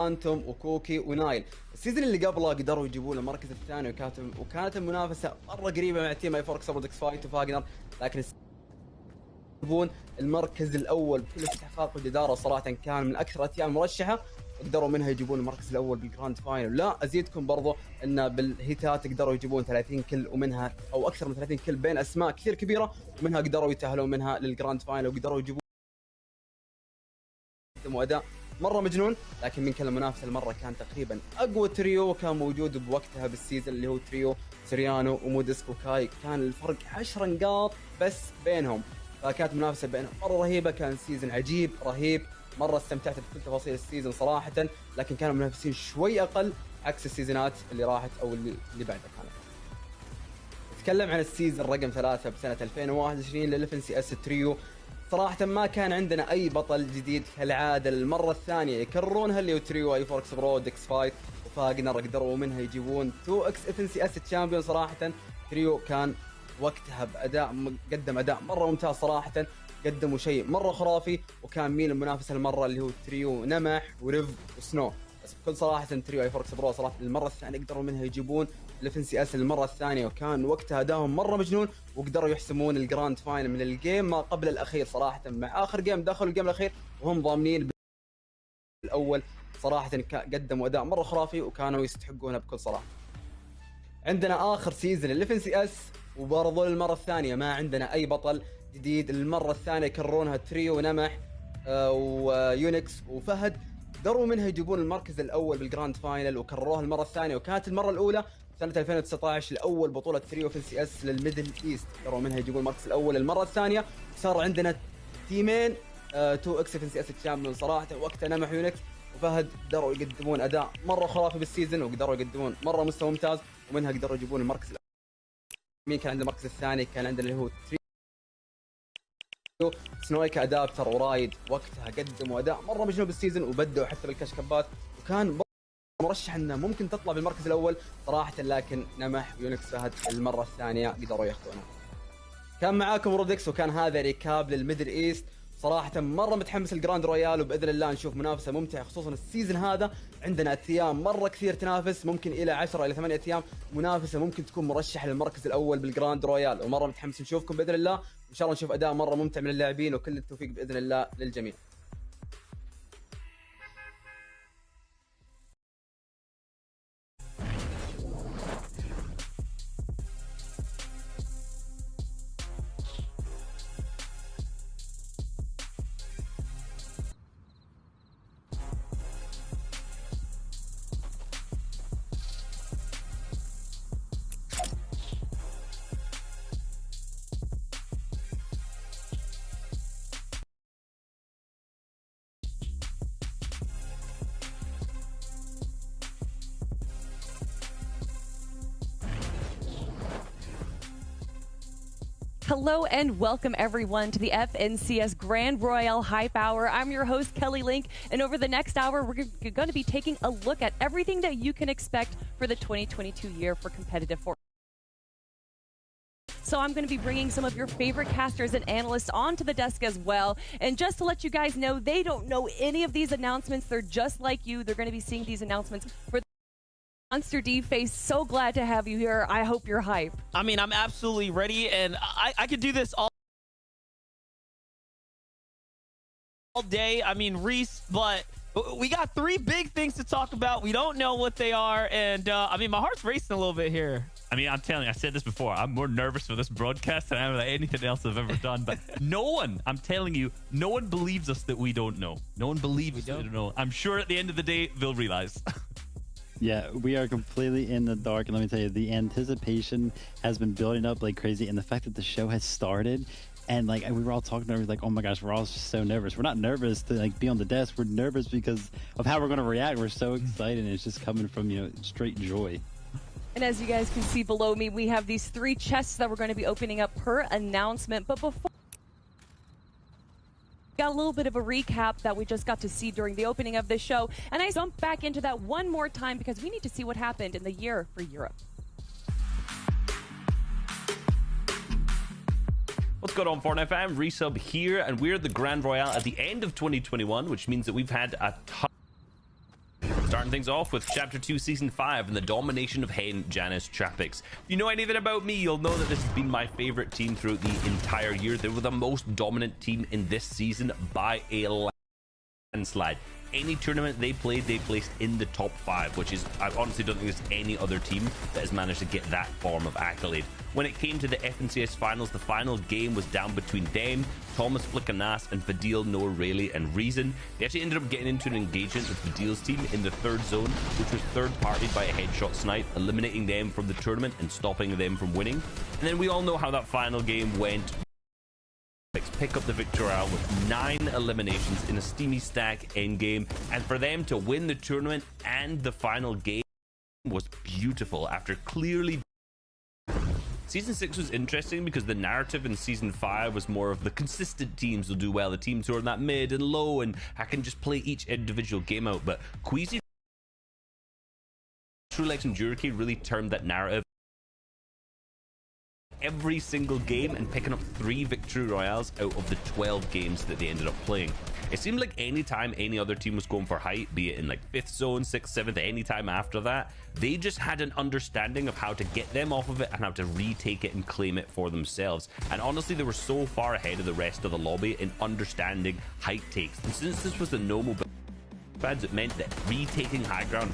انتم وكوكي ونايل. السيزون اللي قبله قدروا يجيبون المركز الثاني وكانت المنافسه مره قريبه مع تيم اي فوركس ابو فايت وفاجنر، لكن يجيبون المركز الاول بكل استحقاق وجداره. صراحه كان من اكثر اتيام مرشحه، قدروا منها يجيبون المركز الاول بالجراند فاينل. لا ازيدكم برضو ان بالهيتات قدروا يجيبون 30 كل ومنها او اكثر من 30 كل بين اسماء كثير كبيره، ومنها قدروا يتاهلون منها للجراند فاينل وقدروا يجيبون واداء مره مجنون. لكن من كل المنافسه المره كان تقريبا اقوى تريو كان موجود بوقتها بالسيزون اللي هو تريو سريانو وموديسكو كاي، كان الفرق 10 نقاط بس بينهم، فكانت منافسه بينهم مره رهيبه. كان سيزون عجيب رهيب، مره استمتعت بكل تفاصيل السيزون صراحه، لكن كانوا المنافسين شوي اقل عكس السيزونات اللي راحت او اللي بعدها كانت. نتكلم عن السيزون رقم 3 بسنه 2021 للفن سي اس تريو. صراحة ما كان عندنا أي بطل جديد كالعادة، المرة الثانية يكررونها اللي هو تريو اي فوركس برو ديكس فايت وفاجنر، قدروا منها يجيبون 2 اكس اف ان سي اس تشامبيون. صراحة تريو كان وقتها بأداء قدم أداء مرة ممتاز صراحة، قدموا شيء مرة خرافي، وكان مين المنافس المرة اللي هو تريو نمح وريف وسنو. بس بكل صراحة تريو اي فوركس برو صراحة المرة الثانية قدروا منها يجيبون الفن سي اس المرة الثانية، وكان وقتها أداهم مرة مجنون، وقدروا يحسمون الجراند فاينل من الجيم ما قبل الأخير. صراحة مع آخر جيم دخلوا الجيم الأخير وهم ضامنين الأول. صراحة قدموا أداء مرة خرافي وكانوا يستحقونها بكل صراحة. عندنا آخر سيزن الفن سي اس، وبرضو للمرة الثانية ما عندنا أي بطل جديد. المرة الثانية يكررونها تريو ونمح ويونكس وفهد، قدروا منها يجيبون المركز الأول بالجراند فاينل وكرروها المرة الثانية، وكانت المرة الأولى سنة 2019 الأول بطولة تريو في السي اس للميدل ايست، قدروا منها يجيبون المركز الأول المرة الثانية. صار عندنا تيمين 2 اكس في السي اس تشامبيون. صراحة وقتها نمح يونكس وفهد قدروا يقدمون أداء مرة خرافي بالسيزون، وقدروا يقدمون مرة مستوى ممتاز، ومنها قدروا يجيبون المركز الأول. مين كان عند المركز الثاني؟ كان عندنا اللي هو تريو سنويك ادابتر ورايد، وقتها قدموا اداء مره مجنون بالسيزون وبدوا حتى بالكشكبات، وكان مرشح انه ممكن تطلع بالمركز الاول صراحه، لكن نمح يونكس فهد المره الثانيه قدروا ياخذونه. كان معاكم رودكس، وكان هذا ريكاب للميدل ايست. صراحة مرة متحمس الجراند رويال، وبإذن الله نشوف منافسة ممتعة، خصوصا السيزن هذا عندنا أيام مرة كثير تنافس، ممكن إلى 10 إلى 8 أيام منافسة ممكن تكون مرشحة للمركز الأول بالجراند رويال، ومرة متحمس نشوفكم بإذن الله، وإن شاء الله نشوف أداء مرة ممتع من اللاعبين، وكل التوفيق بإذن الله للجميع. Hello and welcome everyone to the FNCS Grand Royale Hype Hour. I'm your host, Kelly Link, and over the next hour, we're going to be taking a look at everything that you can expect for the 2022 year for competitive Fortnite. So I'm going to be bringing some of your favorite casters and analysts onto the desk as well. And just to let you guys know, they don't know any of these announcements. They're just like you. They're going to be seeing these announcements for Monster D Face. So glad to have you here. I hope you're hype. I mean, I'm absolutely ready, and I could do this all day. I mean, Reese, but we got 3 big things to talk about. We don't know what they are, and I mean, my heart's racing a little bit here. I mean, I'm telling you, I said this before, I'm more nervous for this broadcast than I am with anything else I've ever done. But no one, I'm telling you, no one believes us that we don't know. No one believes us that we don't know. I'm sure at the end of the day, they'll realize. Yeah, we are completely in the dark, and let me tell you, the anticipation has been building up like crazy, and the fact that the show has started, and like we were all talking over, like, oh my gosh, we're all just so nervous. We're not nervous to like be on the desk. We're nervous because of how we're going to react. We're so excited, and it's just coming from, you know, straight joy. And as you guys can see below me, we have these 3 chests that we're going to be opening up per announcement. But before, got a little bit of a recap that we just got to see during the opening of this show, and I jump back into that one more time because we need to see what happened in the year for Europe. What's going on, Fortnite fam? Resub here, and we're the Grand Royale at the end of 2021, which means that we've had a ton Starting things off with Chapter 2, Season 5, and the domination of Hen Janice Trapix. If you know anything about me, you'll know that this has been my favorite team throughout the entire year. They were the most dominant team in this season by a landslide. Any tournament they played, they placed in the top 5, which is, I honestly don't think there's any other team that has managed to get that form of accolade. When it came to the FNCS finals, the final game was down between them, Thomas Flickanas, and Fadil, Noah, Rayleigh, and Reason. They actually ended up getting into an engagement with Fadil's team in the third zone, which was third-partied by a headshot snipe, eliminating them from the tournament and stopping them from winning. And then we all know how that final game went. Pick up the victory with 9 eliminations in a steamy stack endgame, and for them to win the tournament and the final game was beautiful after clearly. Season 6 was interesting because the narrative in Season 5 was more of the consistent teams will do well, the teams who are in that mid and low, and I can just play each individual game out. But Queasy, Trulex, and Juriki really turned that narrative every single game and picking up 3 victory royales out of the 12 games that they ended up playing. It seemed like any time any other team was going for height, be it in like 5th zone, 6th, 7th, any time after that, they just had an understanding of how to get them off of it and how to retake it and claim it for themselves. And honestly, they were so far ahead of the rest of the lobby in understanding height takes. And since this was the normal pads, it meant that retaking high ground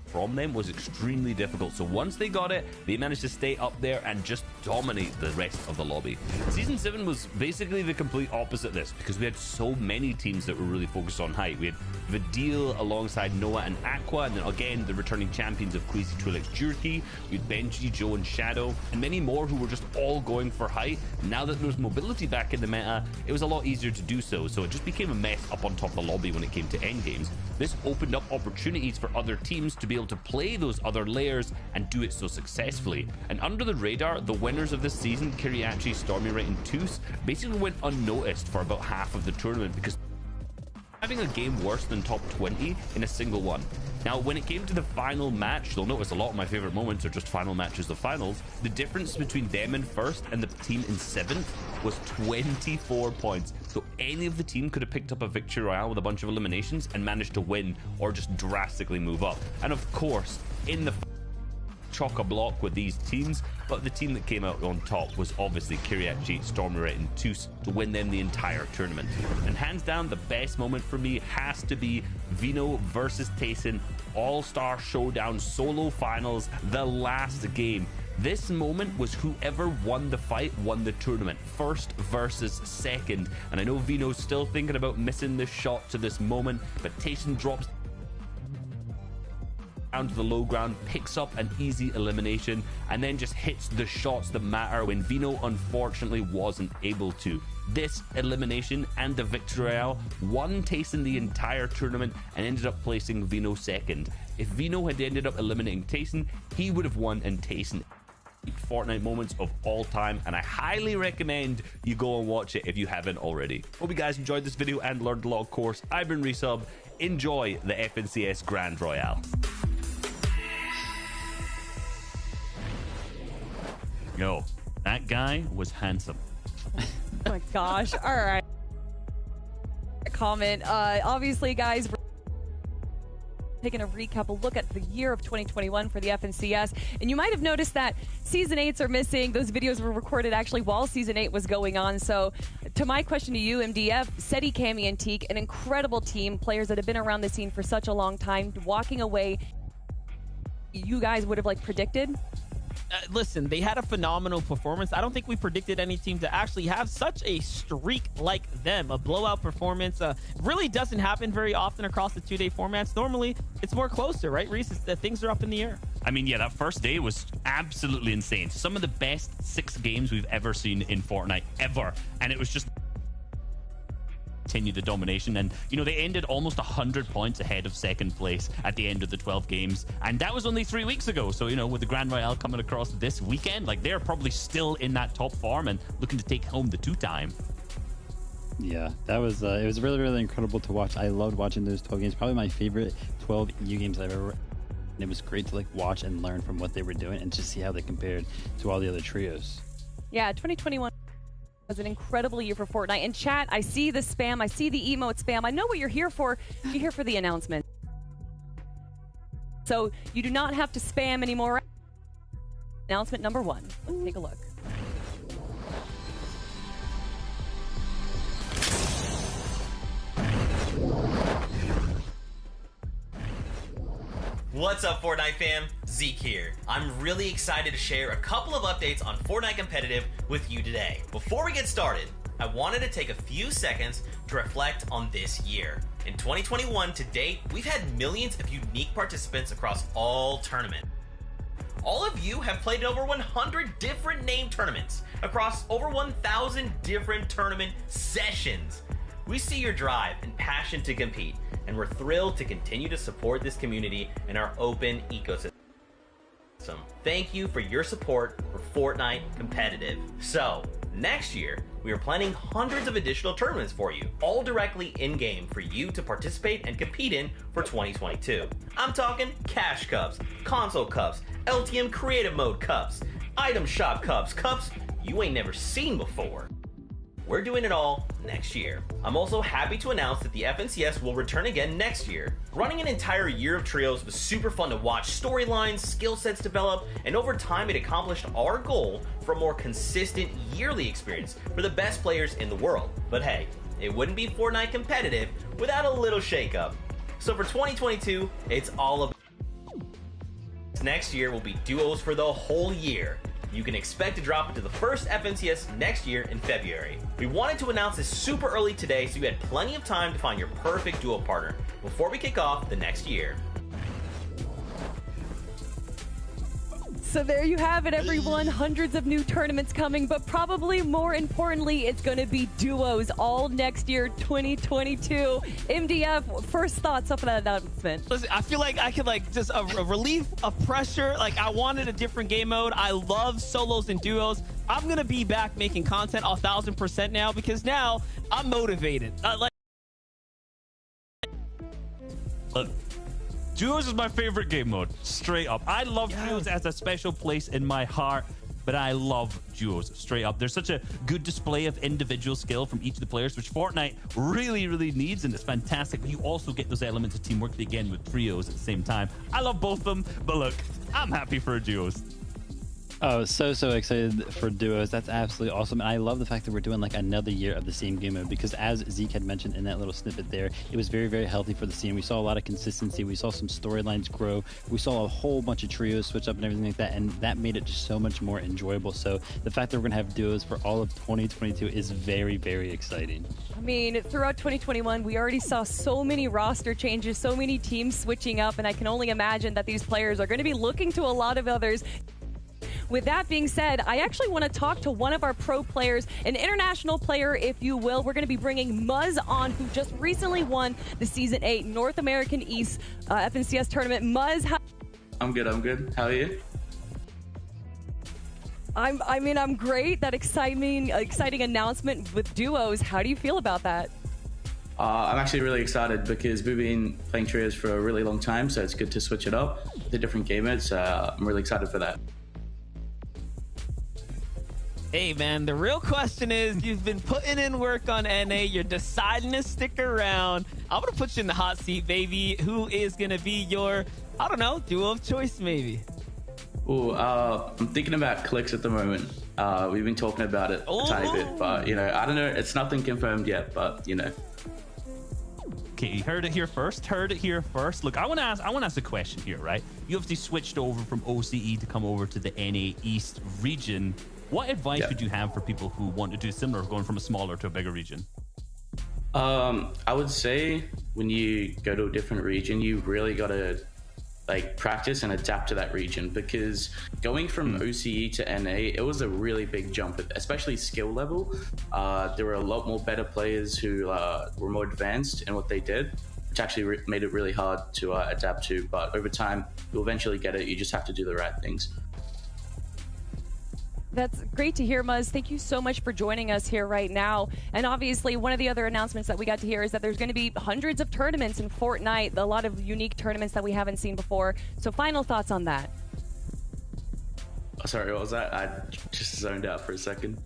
from them was extremely difficult. So once they got it, they managed to stay up there and just dominate the rest of the lobby. Season 7 was basically the complete opposite of this because we had so many teams that were really focused on height. We had Vidil alongside Noah and Aqua, and then again the returning champions of Queasy, Trulex, Juriki. We had Benji, Joe, and Shadow, and many more who were just all going for height. Now that there was mobility back in the meta, it was a lot easier to do so. So it just became a mess up on top of the lobby when it came to end games. This opened up opportunities for other teams to be able to play those other layers and do it so successfully. And under the radar, the winners of this season, Kiriachi, Stormy Right, and Toos, basically went unnoticed for about half of the tournament because having a game worse than top 20 in a single one. Now, when it came to the final match, you'll notice a lot of my favorite moments are just final matches of finals. The difference between them in first and the team in 7th was 24 points. So any of the team could have picked up a victory royale with a bunch of eliminations and managed to win or just drastically move up. And of course, in the chock-a-block with these teams, but the team that came out on top was obviously Kiriachi, Stormy Red, and Toos to win them the entire tournament. And hands down, the best moment for me has to be Vino versus Tayson All-Star Showdown Solo Finals, the last game. This moment was whoever won the fight won the tournament, first versus second. And I know Vino's still thinking about missing this shot to this moment, but Tayson drops down to the low ground, picks up an easy elimination, and then just hits the shots that matter when Vino unfortunately wasn't able to. This elimination and the victory royale won Tayson the entire tournament and ended up placing Vino second. If Vino had ended up eliminating Tayson, he would have won, and Tayson Fortnite moments of all time, and I highly recommend you go and watch it if you haven't already. Hope you guys enjoyed this video and learned a lot, of course. I've been Resub. Enjoy the FNCS Grand Royale. Yo, that guy was handsome. Oh my gosh. All right. Comment. Obviously, guys, we're taking a recap, a look at the year of 2021 for the FNCS. And you might have noticed that Season 8s are missing. Those videos were recorded actually while Season 8 was going on. So to my question to you, MDF, Seti, Cammy, and Teak, an incredible team, players that have been around the scene for such a long time, walking away, you guys would have predicted? Listen, they had a phenomenal performance. I don't think we predicted any team to actually have such a streak like them. A blowout performance really doesn't happen very often across the 2-day formats. Normally, it's more closer, right, Reese? Things are up in the air. I mean, yeah, that first day was absolutely insane. Some of the best 6 games we've ever seen in Fortnite, ever. And it was just continue the domination, and they ended almost 100 points ahead of second place at the end of the 12 games, and that was only 3 weeks ago. So with the Grand Royale coming across this weekend, they're probably still in that top form and looking to take home the 2-time. Yeah, that was it was really, really incredible to watch. I loved watching those 12 games. Probably my favorite 12 EU games I've ever. And it was great to watch and learn from what they were doing and just see how they compared to all the other trios. Yeah, 2021 was an incredible year for Fortnite. And chat, I see the spam, I see the emote spam. I know what you're here for. You're here for the announcement. So you do not have to spam anymore. Announcement number 1. Let's take a look. What's up, Fortnite fam? Zeke here. I'm really excited to share a couple of updates on Fortnite Competitive with you today. Before we get started, I wanted to take a few seconds to reflect on this year. In 2021 to date, we've had millions of unique participants across all tournaments. All of you have played in over 100 different named tournaments across over 1,000 different tournament sessions. We see your drive and passion to compete, and we're thrilled to continue to support this community and our open ecosystem. Thank you for your support for Fortnite Competitive. So, next year, we are planning hundreds of additional tournaments for you, all directly in-game for you to participate and compete in for 2022. I'm talking Cash Cups, Console Cups, LTM Creative Mode Cups, Item Shop Cups, cups you ain't never seen before. We're doing it all next year. I'm also happy to announce that the FNCS will return again next year. Running an entire year of trios was super fun to watch storylines, skill sets develop, and over time it accomplished our goal for a more consistent yearly experience for the best players in the world. But hey, it wouldn't be Fortnite Competitive without a little shakeup. So for 2022, it's all about next year will be duos for the whole year. You can expect to drop into the first FNCS next year in February. We wanted to announce this super early today so you had plenty of time to find your perfect duo partner before we kick off the next year. So there you have it, everyone. Hundreds of new tournaments coming, but probably more importantly, it's going to be duos all next year, 2022. MDF, first thoughts off of that announcement. Listen, I feel like I could just a relief of pressure. Like, I wanted a different game mode. I love solos and duos. I'm going to be back making content 1,000% now because now I'm motivated. Look, duos is my favorite game mode, straight up. I love duos as a special place in my heart, but I love duos, straight up. There's such a good display of individual skill from each of the players, which Fortnite really, really needs, and it's fantastic. But you also get those elements of teamwork again with trios at the same time. I love both of them, but look, I'm happy for duos. Oh, so excited for duos. That's absolutely awesome. And I love the fact that we're doing like another year of the same game mode because as Zeke had mentioned in that little snippet there, it was very, very healthy for the scene. We saw a lot of consistency. We saw some storylines grow. We saw a whole bunch of trios switch up and everything like that. And that made it just so much more enjoyable. So the fact that we're going to have duos for all of 2022 is very, very exciting. I mean, throughout 2021, we already saw so many roster changes, so many teams switching up, and I can only imagine that these players are going to be looking to a lot of others. With that being said, I actually want to talk to one of our pro players, an international player, if you will. We're going to be bringing Muzz on, who just recently won the Season 8 North American East FNCS tournament. Muzz, I'm good. How are you? I'm great. That exciting announcement with duos. How do you feel about that? I'm actually really excited because we've been playing trios for a really long time, so it's good to switch it up, the different game modes. I'm really excited for that. Hey, man, the real question is, you've been putting in work on NA. You're deciding to stick around. I'm going to put you in the hot seat, baby. Who is going to be your, I don't know, duo of choice, maybe? Ooh, I'm thinking about Clicks at the moment. We've been talking about it a tiny bit, but, you know, I don't know. It's nothing confirmed yet, but, you know. Okay, you heard it here first. Look, I want to ask a question here, right? You obviously switched over from OCE to come over to the NA East region. What advice would you have for people who want to do similar, going from a smaller to a bigger region? I would say when you go to a different region, you really got to like practice and adapt to that region, because going from OCE to NA, it was a really big jump, especially skill level. There were a lot more better players who were more advanced in what they did, which actually made it really hard to adapt to. But over time, you'll eventually get it. You just have to do the right things. That's great to hear, Muzz. Thank you so much for joining us here right now. And obviously, one of the other announcements that we got to hear is that there's going to be hundreds of tournaments in Fortnite, a lot of unique tournaments that we haven't seen before. So final thoughts on that? Oh, sorry, what was that? I just zoned out for a second.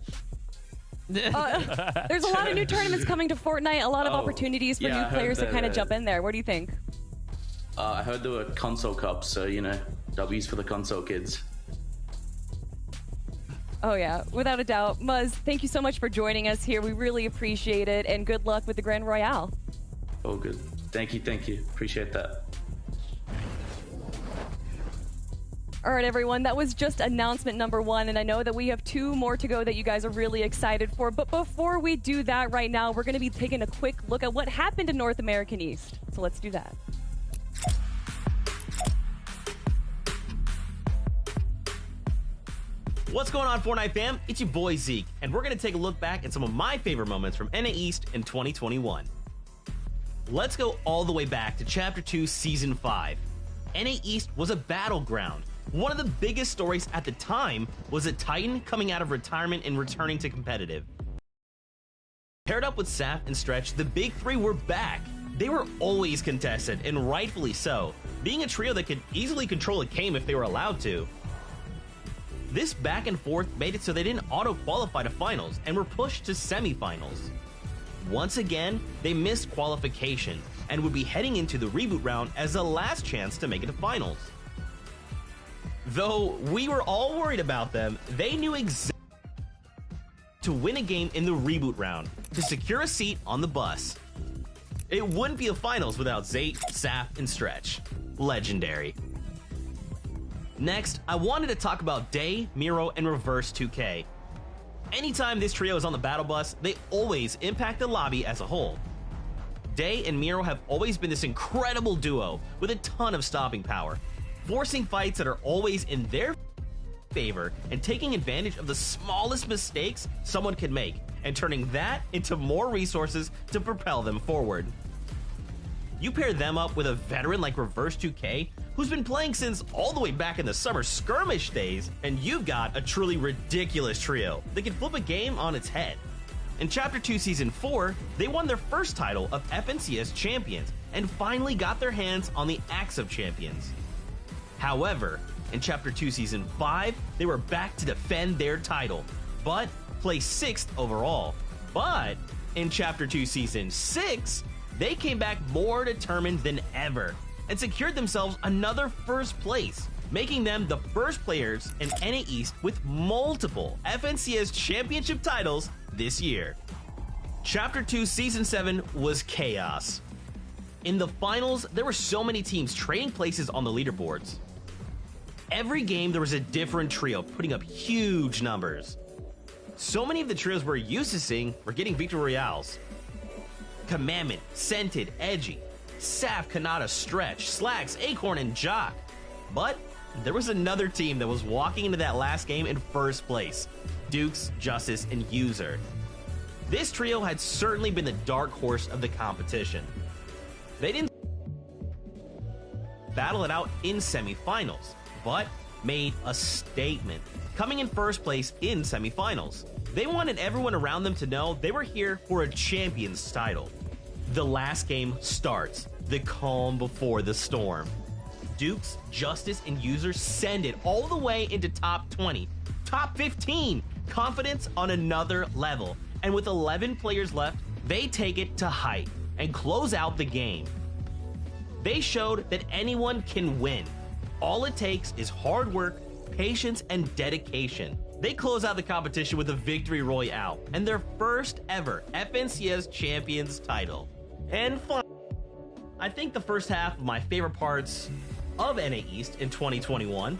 There's a lot of new tournaments coming to Fortnite, a lot of opportunities for new players to kind of jump in there. What do you think? I heard there were console cups, so, you know, W's for the console kids. Oh, yeah, without a doubt. Muzz, thank you so much for joining us here. We really appreciate it, and good luck with the Grand Royale. Oh, good. Thank you. Appreciate that. All right, everyone, that was just announcement number 1, and I know that we have 2 more to go that you guys are really excited for. But before we do that right now, we're going to be taking a quick look at what happened in North American East. So let's do that. What's going on, Fortnite fam? It's your boy Zeke, and we're going to take a look back at some of my favorite moments from NA East in 2021. Let's go all the way back to Chapter 2, Season 5. NA East was a battleground. One of the biggest stories at the time was a Titan coming out of retirement and returning to competitive. Paired up with Saf and Stretch, the big 3 were back. They were always contested, and rightfully so, being a trio that could easily control a game if they were allowed to. This back and forth made it so they didn't auto-qualify to finals and were pushed to semifinals. Once again, they missed qualification and would be heading into the reboot round as the last chance to make it to finals. Though we were all worried about them, they knew exactly to win a game in the reboot round to secure a seat on the bus. It wouldn't be a finals without Zate, Saf, and Stretch. Legendary. Next, I wanted to talk about Day, Miro, and Reverse 2K. Anytime this trio is on the battle bus, they always impact the lobby as a whole. Day and Miro have always been this incredible duo with a ton of stopping power, forcing fights that are always in their favor and taking advantage of the smallest mistakes someone can make and turning that into more resources to propel them forward. You pair them up with a veteran like Reverse 2K, who's been playing since all the way back in the summer skirmish days, and you've got a truly ridiculous trio that can flip a game on its head. In Chapter 2 Season 4, they won their first title of FNCS Champions and finally got their hands on the Axe of Champions. However, in Chapter 2 Season 5, they were back to defend their title, but placed 6th overall. But in Chapter 2 Season 6, they came back more determined than ever and secured themselves another first place, making them the first players in NA East with multiple FNCS championship titles this year. Chapter 2 Season 7 was chaos. In the finals, there were so many teams trading places on the leaderboards. Every game, there was a different trio putting up huge numbers. So many of the trios we're used to seeing were getting Victory Royales. Commandment, Scented, Edgy, Saf, Kanata, Stretch, Slacks, Acorn, and Jock. But there was another team that was walking into that last game in first place: Dukes, Justice, and User. This trio had certainly been the dark horse of the competition. They didn't battle it out in semifinals, but made a statement, coming in first place in semifinals. They wanted everyone around them to know they were here for a champion's title. The last game starts, the calm before the storm. Dukes, Justice, and User send it all the way into top 20, top 15, confidence on another level. And with 11 players left, they take it to height and close out the game. They showed that anyone can win. All it takes is hard work, patience, and dedication. They close out the competition with a Victory Royale and their first ever FNCS Champions title. And finally, I think the first half of my favorite parts of NA East in 2021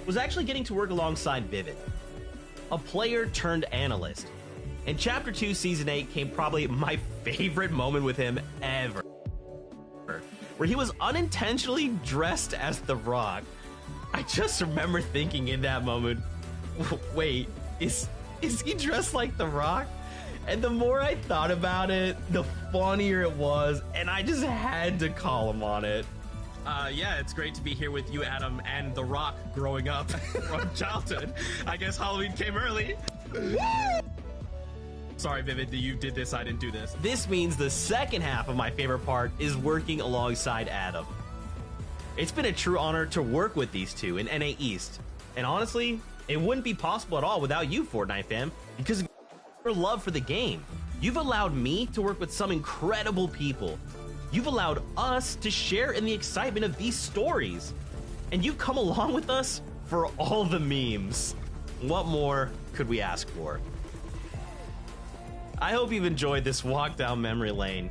was actually getting to work alongside Vivid, a player turned analyst. In Chapter 2 Season 8 came probably my favorite moment with him ever, where he was unintentionally dressed as The Rock. I just remember thinking in that moment, wait, is he dressed like The Rock? And the more I thought about it, the funnier it was, and I just had to call him on it. Yeah, it's great to be here with you, Adam, and The Rock growing up from childhood. I guess Halloween came early. Sorry, Vivid, that you did this, I didn't do this. This means the second half of my favorite part is working alongside Adam. It's been a true honor to work with these two in NA East. And honestly, it wouldn't be possible at all without you, Fortnite fam, because your love for the game. You've allowed me to work with some incredible people. You've allowed us to share in the excitement of these stories. And you've come along with us for all the memes. What more could we ask for? I hope you've enjoyed this walk down memory lane.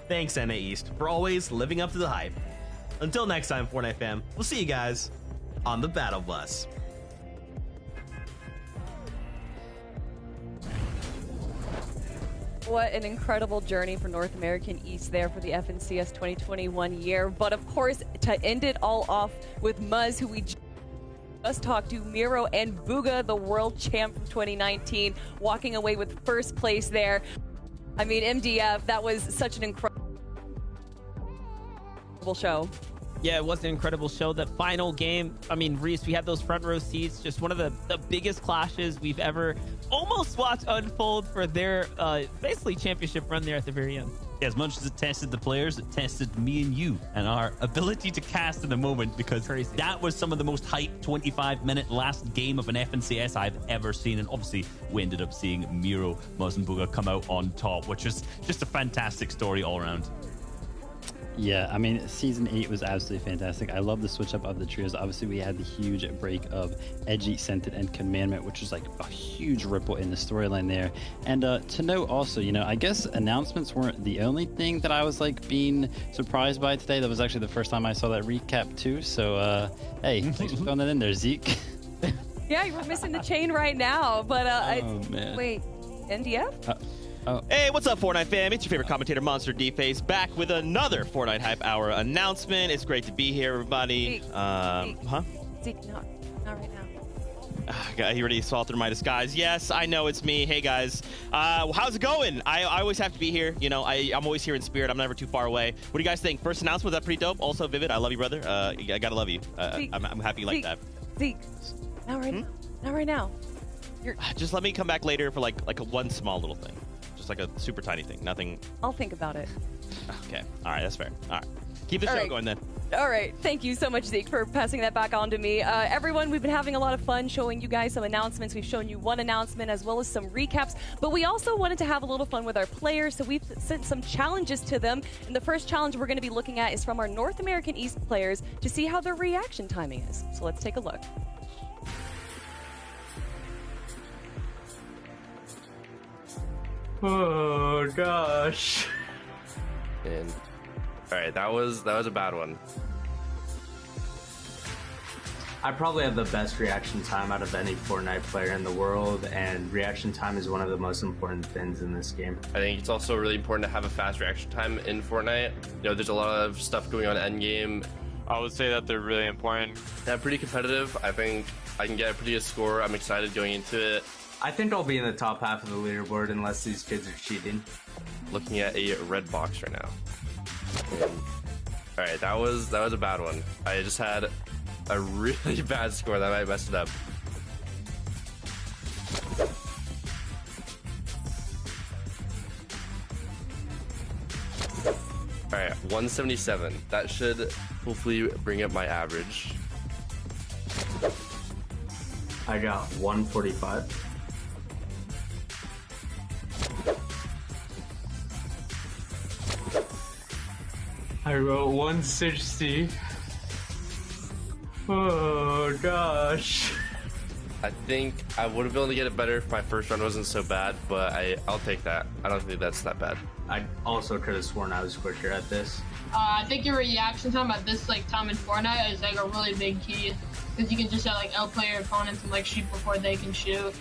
Thanks, NA East, for always living up to the hype. Until next time, Fortnite fam, we'll see you guys on the battle bus. What an incredible journey for North American East there for the FNCS 2021 year. But of course, to end it all off with Muzz, who we just talked to, Miro and Booga, the world champ from 2019, walking away with first place there. I mean, MDF, that was such an incredible show. Yeah, it was an incredible show. The final game, I mean, Reese, we had those front row seats, just one of the biggest clashes we've ever almost watched unfold for their basically championship run there at the very end. As much as it tested the players, it tested me and you and our ability to cast in the moment, because that was some of the most hyped 25-minute last game of an FNCS I've ever seen. And obviously, we ended up seeing Miro, Muzz, and Booga come out on top, which is just a fantastic story all around. Yeah, I mean, Season 8 was absolutely fantastic. I love the switch up of the trios. Obviously, we had the huge break of Edgy, Scented, and Commandment, which was like a huge ripple in the storyline there. And to note also, you know, I guess announcements weren't the only thing that I was like being surprised by today. That was actually the first time I saw that recap too. So, hey, thanks for throwing that in there, Zeke. Yeah, you were missing the chain right now. But man. Wait, NDF? Hey, what's up, Fortnite fam? It's your favorite commentator, Monster D-Face, back with another Fortnite Hype Hour announcement. It's great to be here, everybody. Zeke, Zeke, not right now. He already saw through my disguise. Yes, I know it's me. Hey, guys. How's it going? I always have to be here. You know, I'm always here in spirit. I'm never too far away. What do you guys think? First announcement, was that pretty dope? Also, Vivid, I love you, brother. I gotta love you. I'm happy you like that. Zeke, not right now. Not right now. Just let me come back later for like one small little thing. Like a super tiny thing. Nothing. I'll think about it. Okay. All right. That's fair. All right. Keep the show going then. All right. Thank you so much, Zeke, for passing that back on to me. Everyone, we've been having a lot of fun showing you guys some announcements. We've shown you one announcement as well as some recaps, but we also wanted to have a little fun with our players, so we've sent some challenges to them. And the first challenge we're going to be looking at is from our North American East players to see how their reaction timing is. So let's take a look. Oh gosh. And all right, that was a bad one. I probably have the best reaction time out of any Fortnite player in the world, and reaction time is one of the most important things in this game. I think it's also really important to have a fast reaction time in Fortnite. You know, there's a lot of stuff going on endgame. I would say that they're really important. Yeah, pretty competitive. I think I can get a pretty good score. I'm excited going into it. I think I'll be in the top half of the leaderboard unless these kids are cheating. Looking at a red box right now. And, all right, that was a bad one. I just had a really bad score that might mess it up. All right, 177. That should hopefully bring up my average. I got 145. I wrote 160. Oh gosh. I think I would have been able to get it better if my first run wasn't so bad, but I'll take that. I don't think that's that bad. I also could have sworn I was quicker at this. I think your reaction time at this time in Fortnite is like a really big key, because you can just outplay your opponents and shoot before they can shoot.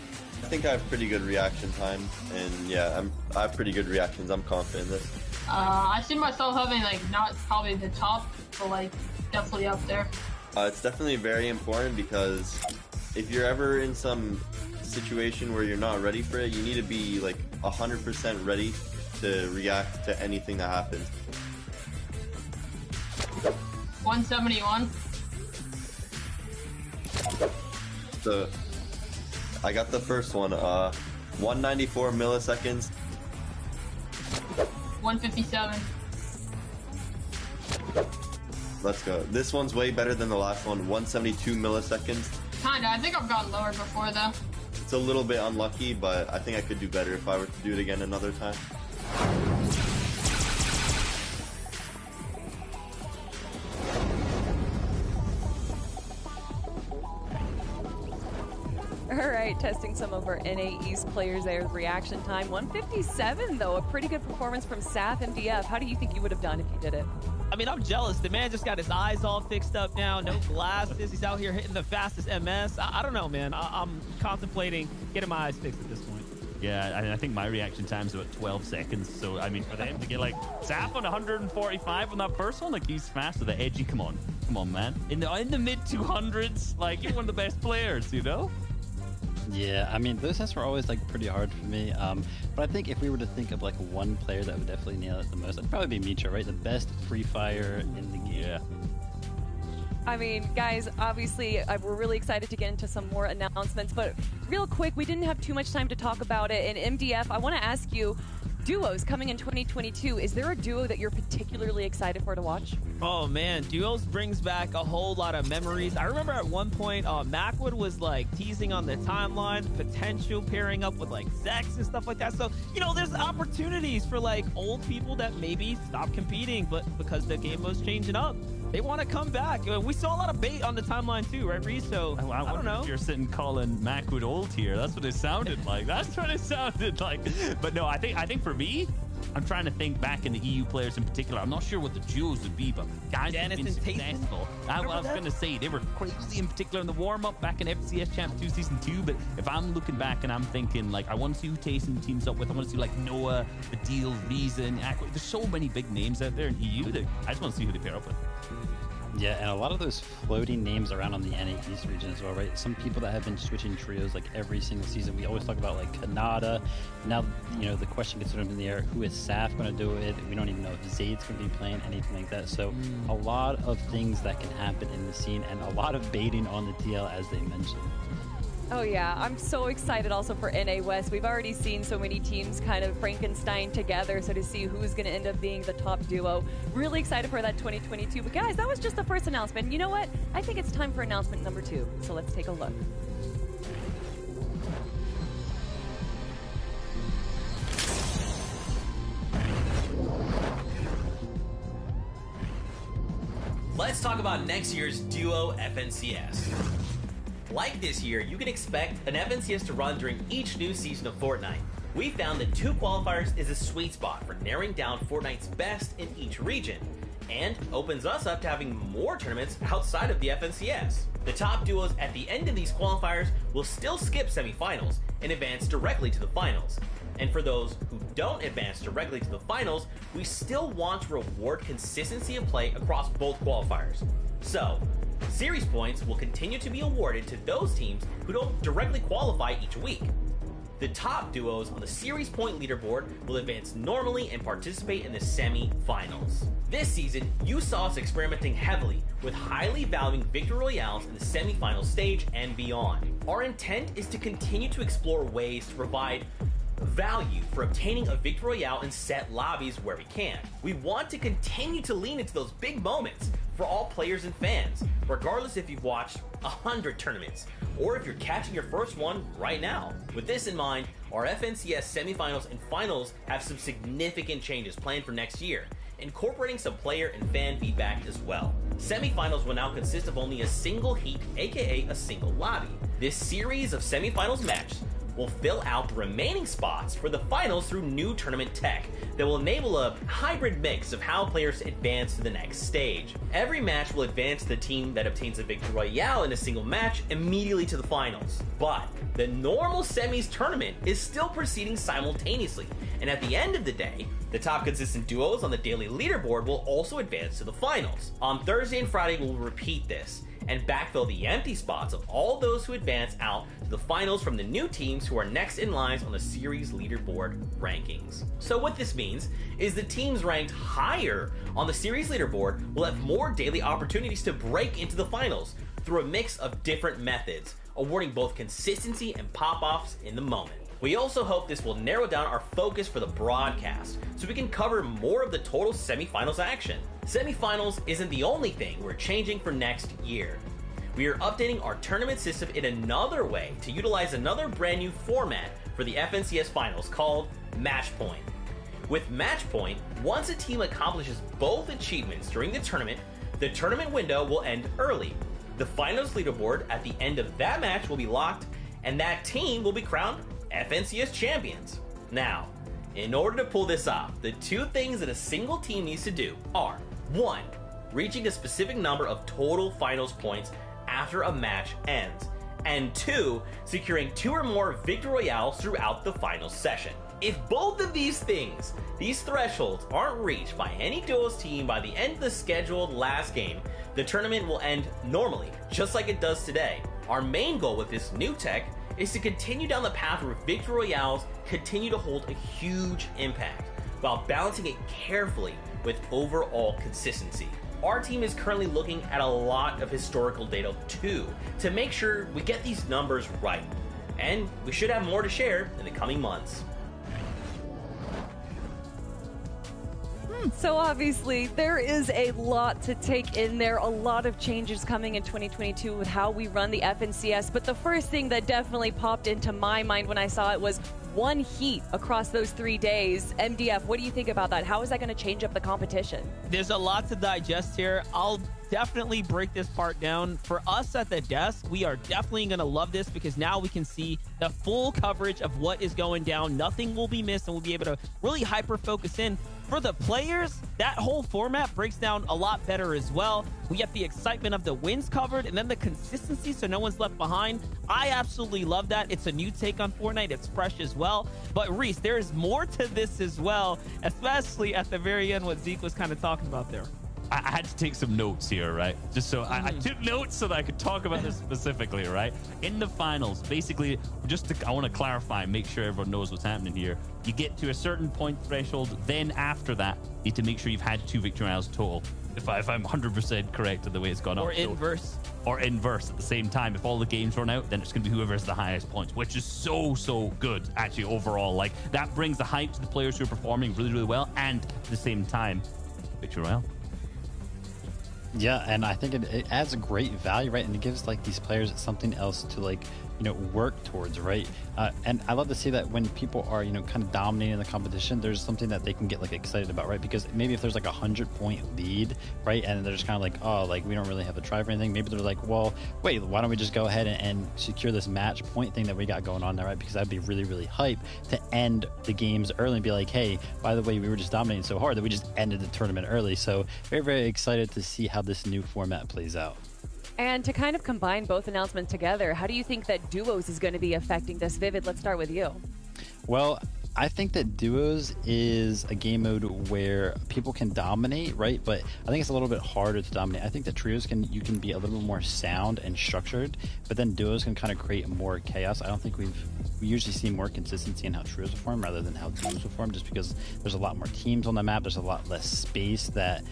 I think I have pretty good reaction time, and yeah, I have pretty good reactions. I'm confident in this. I see myself having not probably the top, but definitely up there. It's definitely very important, because if you're ever in some situation where you're not ready for it, you need to be 100% ready to react to anything that happens. 171. So I got the first one, 194 milliseconds. 157. Let's go. This one's way better than the last one, 172 milliseconds. Kinda. I think I've gotten lower before though. It's a little bit unlucky, but I think I could do better if I were to do it again another time. All right, testing some of our NA East players there with reaction time. 157, though, a pretty good performance from Saf MDF. How do you think you would have done if you did it? I mean, I'm jealous. The man just got his eyes all fixed up now, no glasses. He's out here hitting the fastest MS. I don't know, man. I'm contemplating getting my eyes fixed at this point. Yeah, I think my reaction time's about 12 seconds. So, I mean, for them to get, like, Zap on 145 on that first one, like, he's fast with the edgy. Come on, man. In the mid-200s, like, you're one of the best players, you know? Yeah, I mean, those tests were always like pretty hard for me. But I think if we were to think of like one player that would definitely nail it the most, it'd probably be Mitra, right? The best Free Fire in the game. Yeah. I mean, guys, obviously, we're really excited to get into some more announcements, but real quick, we didn't have too much time to talk about it. And MDF, I want to ask you, duos coming in 2022, is there a duo that you're particularly excited for to watch? Oh man, duos brings back a whole lot of memories. I remember at one point, Macwood was like teasing on the timeline, potential pairing up with like Zex and stuff like that. So, you know, there's opportunities for like old people that maybe stop competing, but because the game was changing up, they want to come back. We saw a lot of bait on the timeline too, right, Reese? So I don't know. If you're sitting calling Macwood old here. That's what it sounded like. That's what it sounded like. But no, I think for me, I'm trying to think back in the EU players in particular. I'm not sure what the duos would be, but guys have been successful. I was going to say they were crazy in particular in the warm-up back in FCS Champ 2 Season 2, but if I'm looking back and I'm thinking, like, I want to see who Tayson teams up with. I want to see, like, Noah, Adil, Reason, Aqua. There's so many big names out there in EU that I just want to see who they pair up with. Yeah, and a lot of those floating names around on the NA East region as well, right? Some people that have been switching trios like every single season. We always talk about like Kanata. Now, you know, the question gets sort of in the air, who is Saf going to do it? We don't even know if Zade's going to be playing anything like that. So a lot of things that can happen in the scene and a lot of baiting on the TL as they mentioned. Oh yeah, I'm so excited also for NA West. We've already seen so many teams kind of Frankenstein together, so to see who's going to end up being the top duo. Really excited for that 2022. But guys, that was just the first announcement. You know what? I think it's time for announcement number 2. So let's take a look. Let's talk about next year's Duo FNCS. Like this year, you can expect an FNCS to run during each new season of Fortnite. We found that 2 qualifiers is a sweet spot for narrowing down Fortnite's best in each region, and opens us up to having more tournaments outside of the FNCS. The top duos at the end of these qualifiers will still skip semifinals and advance directly to the finals. And for those who don't advance directly to the finals, we still want to reward consistency of play across both qualifiers. So, series points will continue to be awarded to those teams who don't directly qualify each week. The top duos on the series point leaderboard will advance normally and participate in the semi-finals. This season, you saw us experimenting heavily with highly valuing Victory Royales in the semi-final stage and beyond. Our intent is to continue to explore ways to provide value for obtaining a Victory Royale in set lobbies where we can. We want to continue to lean into those big moments for all players and fans, regardless if you've watched 100 tournaments or if you're catching your first one right now. With this in mind, our FNCS semifinals and finals have some significant changes planned for next year, incorporating some player and fan feedback as well. Semifinals will now consist of only a single heat, aka a single lobby. This series of semifinals matches will fill out the remaining spots for the finals through new tournament tech that will enable a hybrid mix of how players advance to the next stage. Every match will advance the team that obtains a Victory Royale in a single match immediately to the finals. But the normal semis tournament is still proceeding simultaneously, and at the end of the day, the top consistent duos on the daily leaderboard will also advance to the finals. On Thursday and Friday, we'll repeat this and backfill the empty spots of all those who advance out to the finals from the new teams who are next in lines on the series leaderboard rankings. So what this means is the teams ranked higher on the series leaderboard will have more daily opportunities to break into the finals through a mix of different methods, awarding both consistency and pop-offs in the moment. We also hope this will narrow down our focus for the broadcast, so we can cover more of the total semifinals action. Semifinals isn't the only thing we're changing for next year. we are updating our tournament system in another way to utilize another brand new format for the FNCS Finals called Match Point. With Match Point, once a team accomplishes both achievements during the tournament window will end early. The finals leaderboard at the end of that match will be locked, and that team will be crowned FNCS champions. Now, in order to pull this off, the two things that a single team needs to do are 1. Reaching a specific number of total finals points after a match ends, and 2. Securing 2 or more Victory Royales throughout the finals session. If both of these things, these thresholds, aren't reached by any duos team by the end of the scheduled last game, the tournament will end normally, just like it does today. Our main goal with this new tech is to continue down the path where Victory Royales continue to hold a huge impact, while balancing it carefully with overall consistency. Our team is currently looking at a lot of historical data too, to make sure we get these numbers right. And we should have more to share in the coming months. So obviously there is a lot to take in there, a lot of changes coming in 2022 with how we run the FNCS, but the first thing that definitely popped into my mind when I saw it was one heat across those 3 days. MDF, what do you think about that? How is that going to change up the competition? There's a lot to digest here. I'll definitely break this part down. For us at the desk, we are definitely going to love this because now we can see the full coverage of what is going down. Nothing will be missed, and we'll be able to really hyper focus in. For the players, that whole format breaks down a lot better as well. We get the excitement of the wins covered and then the consistency so no one's left behind. I absolutely love that. It's a new take on Fortnite. It's fresh as well. But Reese, there is more to this as well, especially at the very end what Zeke was kind of talking about there. I had to take some notes here, right? Just so I took notes so that I could talk about this specifically, right? In the finals, basically, I want to clarify, make sure everyone knows what's happening here. You get to a certain point threshold, then after that, you need to make sure you've had 2 victory rounds total. If I'm 100% correct in the way it's gone up. Or inverse. Or inverse at the same time. If all the games run out, then it's going to be whoever has the highest points, which is so good, actually, overall. Like, that brings the hype to the players who are performing really well, and at the same time, victory royale. Yeah, and I think it adds a great value, right? And it gives like these players something else to like, work towards, right? And I love to see that when people are, kind of dominating the competition, there's something that they can get like excited about, right? Because maybe if there's like 100-point lead, right? And they're just kind of like, oh, like we don't really have a try for anything. Maybe they're like, well, wait, why don't we just go ahead and secure this match point thing that we got going on there, right? Because that'd be really hype to end the games early and be like, hey, by the way, we were just dominating so hard that we just ended the tournament early. So very excited to see how this new format plays out. And to kind of combine both announcements together, how do you think that duos is going to be affecting this? Vivid, let's start with you. Well, I think that duos is a game mode where people can dominate, right? But I think it's a little bit harder to dominate. I think that trios you can be a little bit more sound and structured, but then duos can kind of create more chaos. I don't think we usually see more consistency in how trios perform rather than how duos perform, just because there's a lot more teams on the map. There's a lot less space that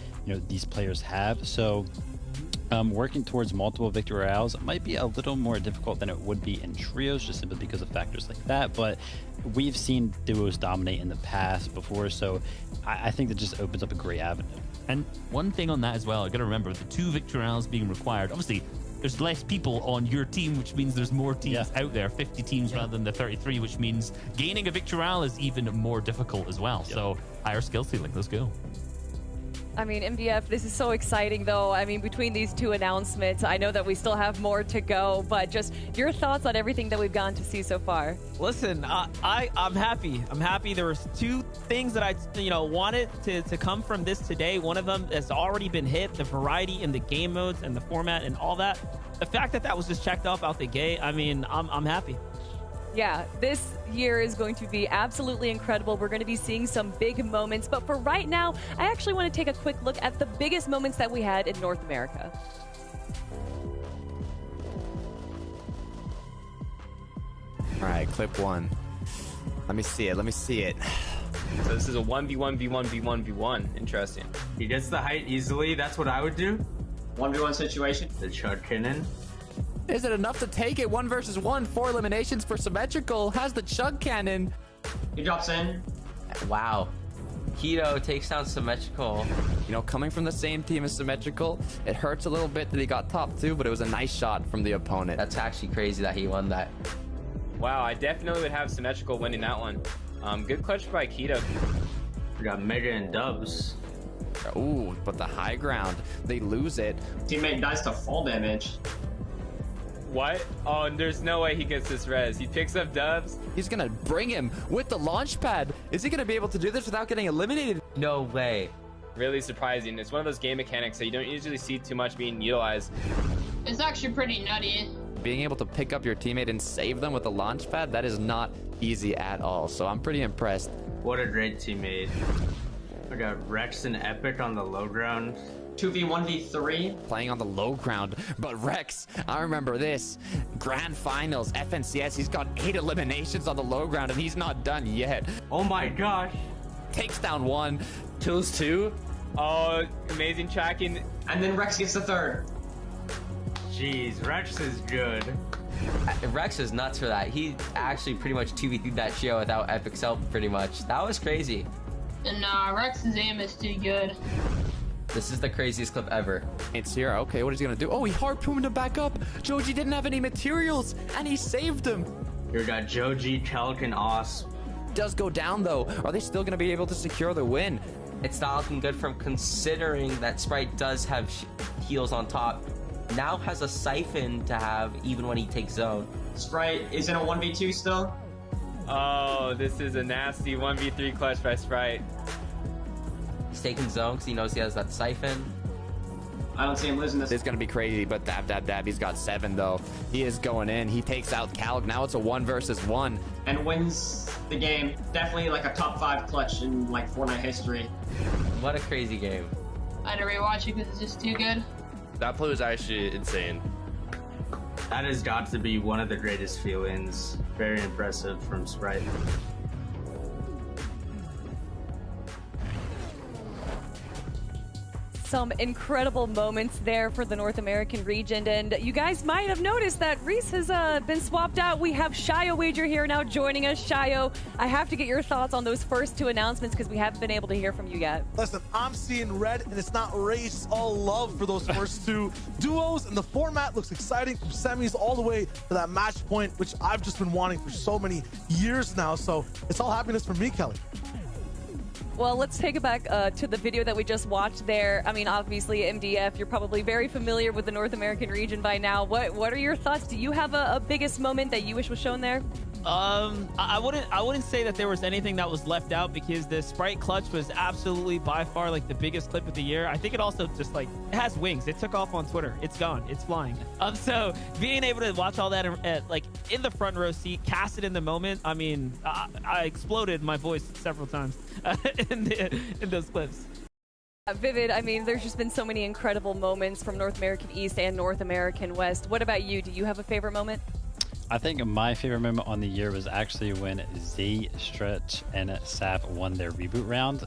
these players have. So working towards multiple victory royales might be a little more difficult than it would be in trios, just simply because of factors like that. But we've seen duos dominate in the past before, so I think that just opens up a great avenue. And one thing on that as well, I got to remember the 2 victory royales being required. Obviously, there's less people on your team, which means there's more teams out there, 50 teams rather than the 33, which means gaining a victory royale is even more difficult as well. So higher skill ceiling. Let's go. I mean, MDF, this is so exciting, though. I mean, between these 2 announcements, I know that we still have more to go, but just your thoughts on everything that we've gotten to see so far. Listen, I'm happy. I'm happy. There was 2 things that I, wanted to come from this today. One of them has already been hit, the variety in the game modes and the format and all that. The fact that was just checked off out the gate, I mean, I'm happy. Yeah, this year is going to be absolutely incredible. We're going to be seeing some big moments. But for right now, I actually want to take a quick look at the biggest moments that we had in North America. All right, clip 1. Let me see it. So this is a 1v1v1v1v1. Interesting. He gets the height easily. That's what I would do. 1v1 situation. The Chud Cannon. Is it enough to take it? 1 versus 1, 4 eliminations for symmetrical. Has the chug cannon. He drops in. Wow. Keto takes down Symmetrical. You know, coming from the same team as Symmetrical, it hurts a little bit that he got top 2, but it was a nice shot from the opponent. That's actually crazy that he won that. Wow, I definitely would have Symmetrical winning that one. Good clutch by Keto. We got Mega and Dubs. Ooh, but the high ground, they lose it. Teammate dies to fall damage. What? Oh, there's no way he gets this res. He picks up Dubs. He's gonna bring him with the launch pad. Is he gonna be able to do this without getting eliminated? No way. Really surprising. It's one of those game mechanics that you don't usually see too much being utilized. It's actually pretty nutty. Being able to pick up your teammate and save them with the launch pad, that is not easy at all. So I'm pretty impressed. What a great teammate. I got Rex and Epic on the low ground. 2v1v3. Playing on the low ground, but Rex, I remember this. Grand Finals, FNCS, he's got 8 eliminations on the low ground and he's not done yet. Oh my gosh. Takes down 1. Kills 2. Oh, amazing tracking. And then Rex gets the 3rd. Jeez, Rex is good. Rex is nuts for that. He actually pretty much 2v3'd that show without Epic's help pretty much. That was crazy. And Rex's aim is too good. This is the craziest clip ever. It's here. Okay, what is he gonna do? Oh, he harpooned him back up. Joji didn't have any materials, and he saved him. Here we got Joji, Kelk, and Os. Does go down though. Are they still gonna be able to secure the win? It's not looking good from considering that Sprite does have heals on top. Now has a siphon to have even when he takes zone. Sprite is in a 1v2 still. Oh, this is a nasty 1v3 clutch by Sprite. He's taking zone because he knows he has that siphon. I don't see him losing this. It's going to be crazy, but dab. He's got 7, though. He is going in. He takes out Calc. Now it's a 1 versus 1. And wins the game. Definitely like a top 5 clutch in like Fortnite history. What a crazy game. I had to rewatch it because it's just too good. That play was actually insane. That has got to be one of the greatest feelings. Very impressive from Sprite. Some incredible moments there for the North American region, and you guys might have noticed that Reese has been swapped out. We have Shayo Wager here now joining us. Shayo, I have to get your thoughts on those first 2 announcements because we haven't been able to hear from you yet. Listen, I'm seeing red, and it's not race, all love for those first 2 duos, and the format looks exciting from semis all the way to that match point, which I've just been wanting for so many years now, so it's all happiness for me, Kelly. Well, let's take it back to the video that we just watched there. I mean, obviously, MDF, you're probably very familiar with the North American region by now. What are your thoughts? Do you have a biggest moment that you wish was shown there? I wouldn't say that there was anything that was left out because the Sprite clutch was absolutely by far like the biggest clip of the year. I think it also just like it has wings. It took off on Twitter. It's gone. It's flying. So being able to watch all that like in the front row seat, cast it in the moment. I mean, I exploded my voice several times in those clips. Vivid, I mean, there's just been so many incredible moments from North American East and North American West. What about you? Do you have a favorite moment? I think my favorite moment on the year was actually when Z, Stretch, and Sap won their reboot round.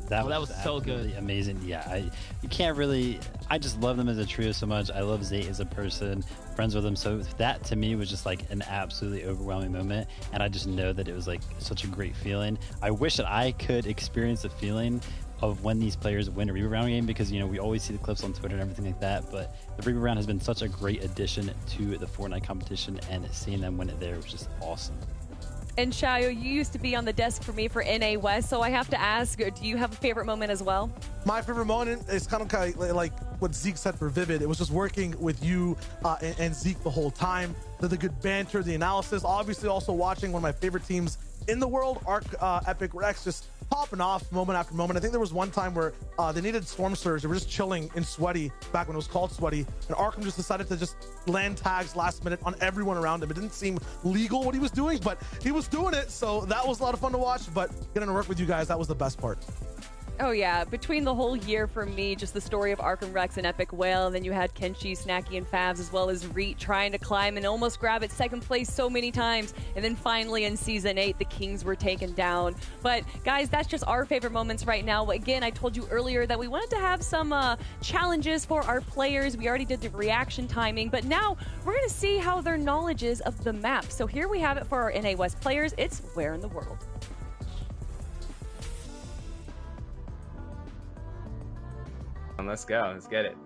That was so good. Amazing. Yeah, you can't really. I just love them as a trio so much. I love Z as a person, friends with them. So that to me was just like an absolutely overwhelming moment, and I just know that it was like such a great feeling. I wish that I could experience the feeling of when these players win a reboot round game because, you know, we always see the clips on Twitter and everything like that, but the reboot round has been such a great addition to the Fortnite competition, and seeing them win it there was just awesome. And Shayo, you used to be on the desk for me for NA West, so I have to ask, do you have a favorite moment as well? My favorite moment is kind of like what Zeke said for Vivid. It was just working with you and Zeke the whole time. The good banter, the analysis, obviously also watching one of my favorite teams in the world, Arc Epic Rex, just popping off moment after moment. I think there was one time where they needed Storm Surge. They were just chilling in Sweaty back when it was called Sweaty, and Arkham just decided to just land tags last minute on everyone around him. It didn't seem legal what he was doing, but he was doing it, so that was a lot of fun to watch. But getting to work with you guys, that was the best part. Oh yeah, between the whole year for me, just the story of Arkham Rex and Epic Whale, and then you had Kenshi, Snacky, and Favs, as well as Reet trying to climb and almost grab it second place so many times, and then finally in Season 8, the Kings were taken down. But guys, that's just our favorite moments right now. Again, I told you earlier that we wanted to have some challenges for our players. We already did the reaction timing, but now we're going to see how their knowledge is of the map. So here we have it for our NA West players. It's Where in the World? Let's go. Let's get it.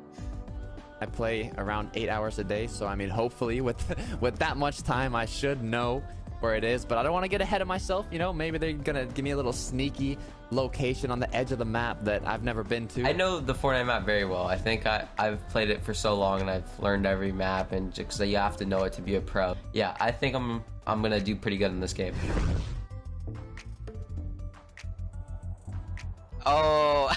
I play around 8 hours a day, so I mean, hopefully with that much time, I should know where it is. But I don't want to get ahead of myself. You know, maybe they're gonna give me a little sneaky location on the edge of the map that I've never been to. I know the Fortnite map very well. I think I've played it for so long and I've learned every map, and just you have to know it to be a pro. Yeah, I think I'm gonna do pretty good in this game. Oh,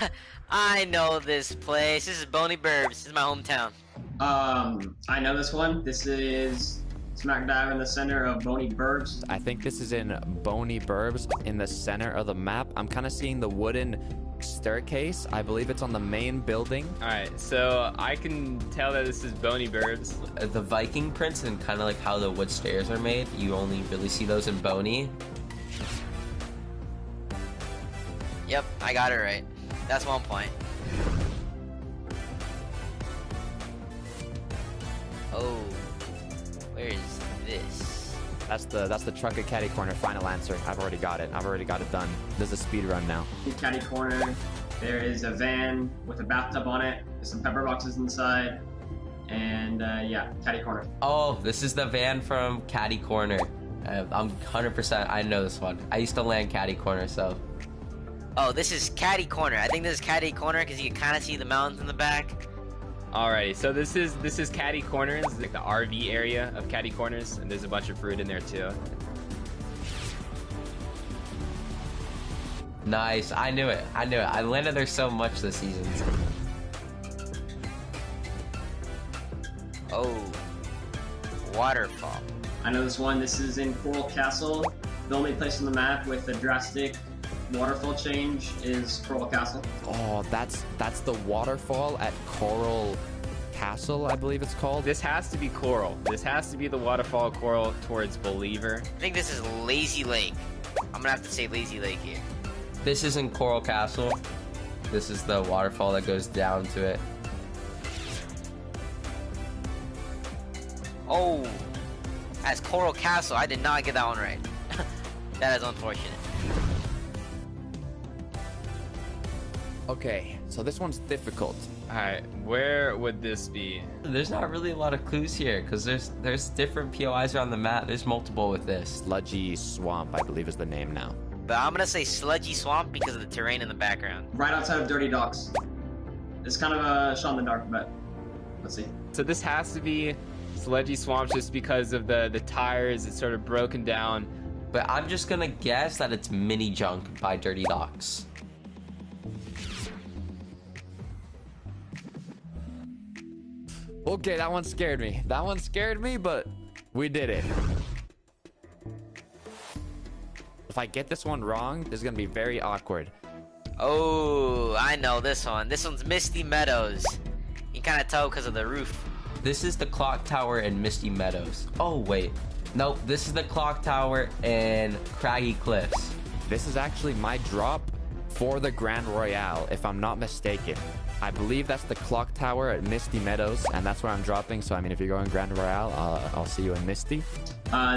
I know this place. This is Boney Burbs. This is my hometown. I know this one. This is smack dab in the center of Boney Burbs. I think this is in Boney Burbs in the center of the map. I'm kind of seeing the wooden staircase. I believe it's on the main building. All right, so I can tell that this is Boney Burbs. The Viking prints and kind of like how the wood stairs are made, you only really see those in Boney. Yep, I got it right. That's 1 point. Oh, where is this? That's the truck at Caddy Corner. Final answer. I've already got it. I've already got it done. There's a speed run now. Caddy corner. There is a van with a bathtub on it. There's some pepper boxes inside. And yeah, Caddy corner. Oh, this is the van from Caddy Corner. I'm 100%. I know this one. I used to land Caddy Corner, so. Oh, this is Caddy Corner. I think this is Caddy Corner because you can kind of see the mountains in the back. Alrighty, so this is Caddy Corners, like the RV area of Caddy Corners, and there's a bunch of fruit in there too. Nice. I knew it. I landed there so much this season. Oh, waterfall. I know this one. This is in Coral Castle. The only place on the map with a drastic waterfall change is Coral Castle. Oh, that's the waterfall at Coral Castle, I believe it's called. This has to be Coral. This has to be the waterfall Coral towards Believer. I think this is Lazy Lake. I'm gonna have to say Lazy Lake here. This isn't Coral Castle. This is the waterfall that goes down to it. Oh, that's Coral Castle. I did not get that one right. That is unfortunate. Okay, so this one's difficult. Alright, where would this be? There's not really a lot of clues here because there's different POIs around the map. There's multiple with this. Sludgy Swamp, I believe is the name now. But I'm gonna say Sludgy Swamp because of the terrain in the background. Right outside of Dirty Docks. It's kind of a shot in the dark, but let's see. So this has to be Sludgy Swamp just because of the tires. It's sort of broken down. But I'm just gonna guess that it's Mini Junk by Dirty Docks. Okay, that one scared me. That one scared me, but we did it. If I get this one wrong, this is gonna be very awkward. Oh, I know this one. This one's Misty Meadows. You can kind of tell because of the roof. This is the clock tower in Misty Meadows. Oh, wait. Nope, this is the clock tower in Craggy Cliffs. This is actually my drop for the Grand Royale, if I'm not mistaken. I believe that's the clock tower at Misty Meadows, and that's where I'm dropping. So, I mean, if you're going Grand Royale, I'll see you in Misty.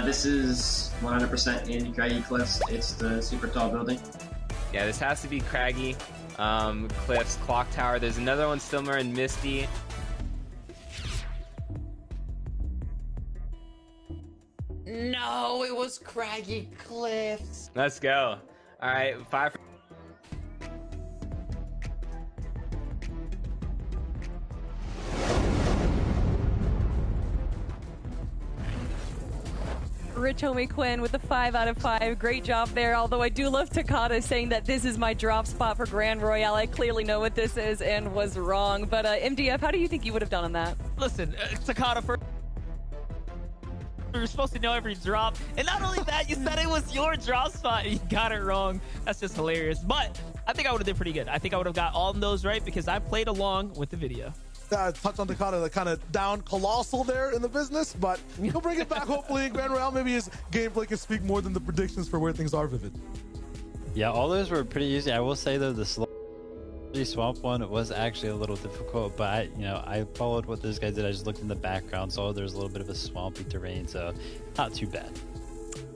This is 100% in Craggy Cliffs. It's the super tall building. Yeah, this has to be Craggy Cliffs, Clock Tower. There's another one somewhere in Misty. No, it was Craggy Cliffs. Let's go. All right, 5. Rich Homie Quinn with a 5 out of 5. Great job there. Although I do love Takata saying that this is my drop spot for Grand Royale. I clearly know what this is and was wrong. But MDF, how do you think you would have done on that? Listen, Takata, you're supposed to know every drop. And not only that, you said it was your drop spot and you got it wrong. That's just hilarious. But I think I would have did pretty good. I think I would have got all of those right because I played along with the video. Touch on Takata, like kind of down colossal there in the business, but he'll bring it back hopefully in Grand Royale. Maybe his gameplay can speak more than the predictions for where things are, Vivid. Yeah, all those were pretty easy. I will say though, the Sludgy Swamp one was actually a little difficult, but I followed what those guys did. I just looked in the background, saw there's a little bit of a swampy terrain, so not too bad.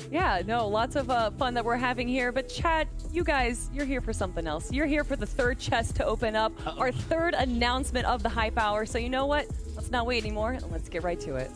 Yeah, no, lots of fun that we're having here. But chat, you guys, you're here for something else. You're here for the third chest to open up, our third announcement of the Hype Hour. So you know what? Let's not wait anymore, and let's get right to it.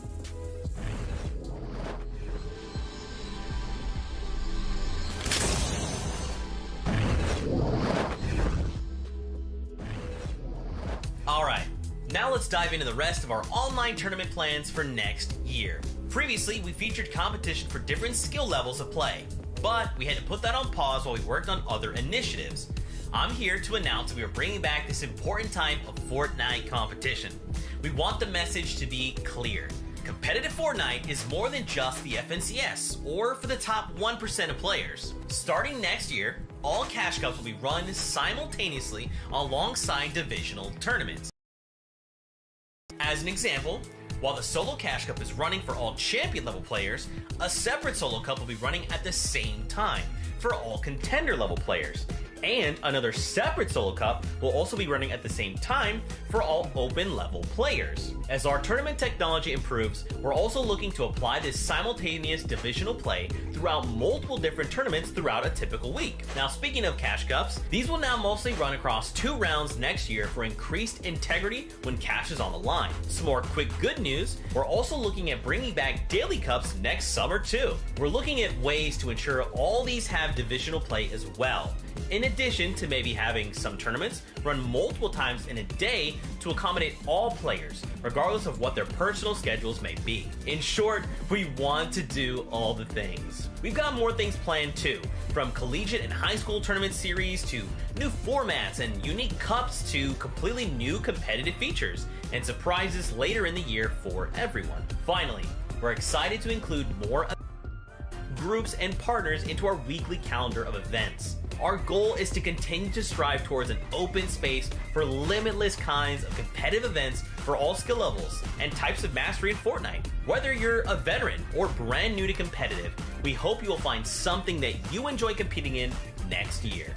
All right, now let's dive into the rest of our online tournament plans for next year. Previously, we featured competition for different skill levels of play, but we had to put that on pause while we worked on other initiatives. I'm here to announce that we are bringing back this important type of Fortnite competition. We want the message to be clear. Competitive Fortnite is more than just the FNCS, or for the top 1% of players. Starting next year, all Cash Cups will be run simultaneously alongside divisional tournaments. As an example, while the Solo Cash Cup is running for all champion level players, a separate Solo Cup will be running at the same time for all contender level players. And another separate Solo Cup will also be running at the same time for all open level players. As our tournament technology improves, we're also looking to apply this simultaneous divisional play throughout multiple different tournaments throughout a typical week. Now, speaking of Cash Cups, these will now mostly run across 2 rounds next year for increased integrity when cash is on the line. Some more quick good news, we're also looking at bringing back Daily Cups next summer too. We're looking at ways to ensure all these have divisional play as well, in addition to maybe having some tournaments run multiple times in a day to accommodate all players, regardless of what their personal schedules may be. In short, we want to do all the things. We've got more things planned too, from collegiate and high school tournament series to new formats and unique cups to completely new competitive features and surprises later in the year for everyone. Finally, we're excited to include more groups and partners into our weekly calendar of events. Our goal is to continue to strive towards an open space for limitless kinds of competitive events for all skill levels and types of mastery in Fortnite. Whether you're a veteran or brand new to competitive, we hope you will find something that you enjoy competing in next year.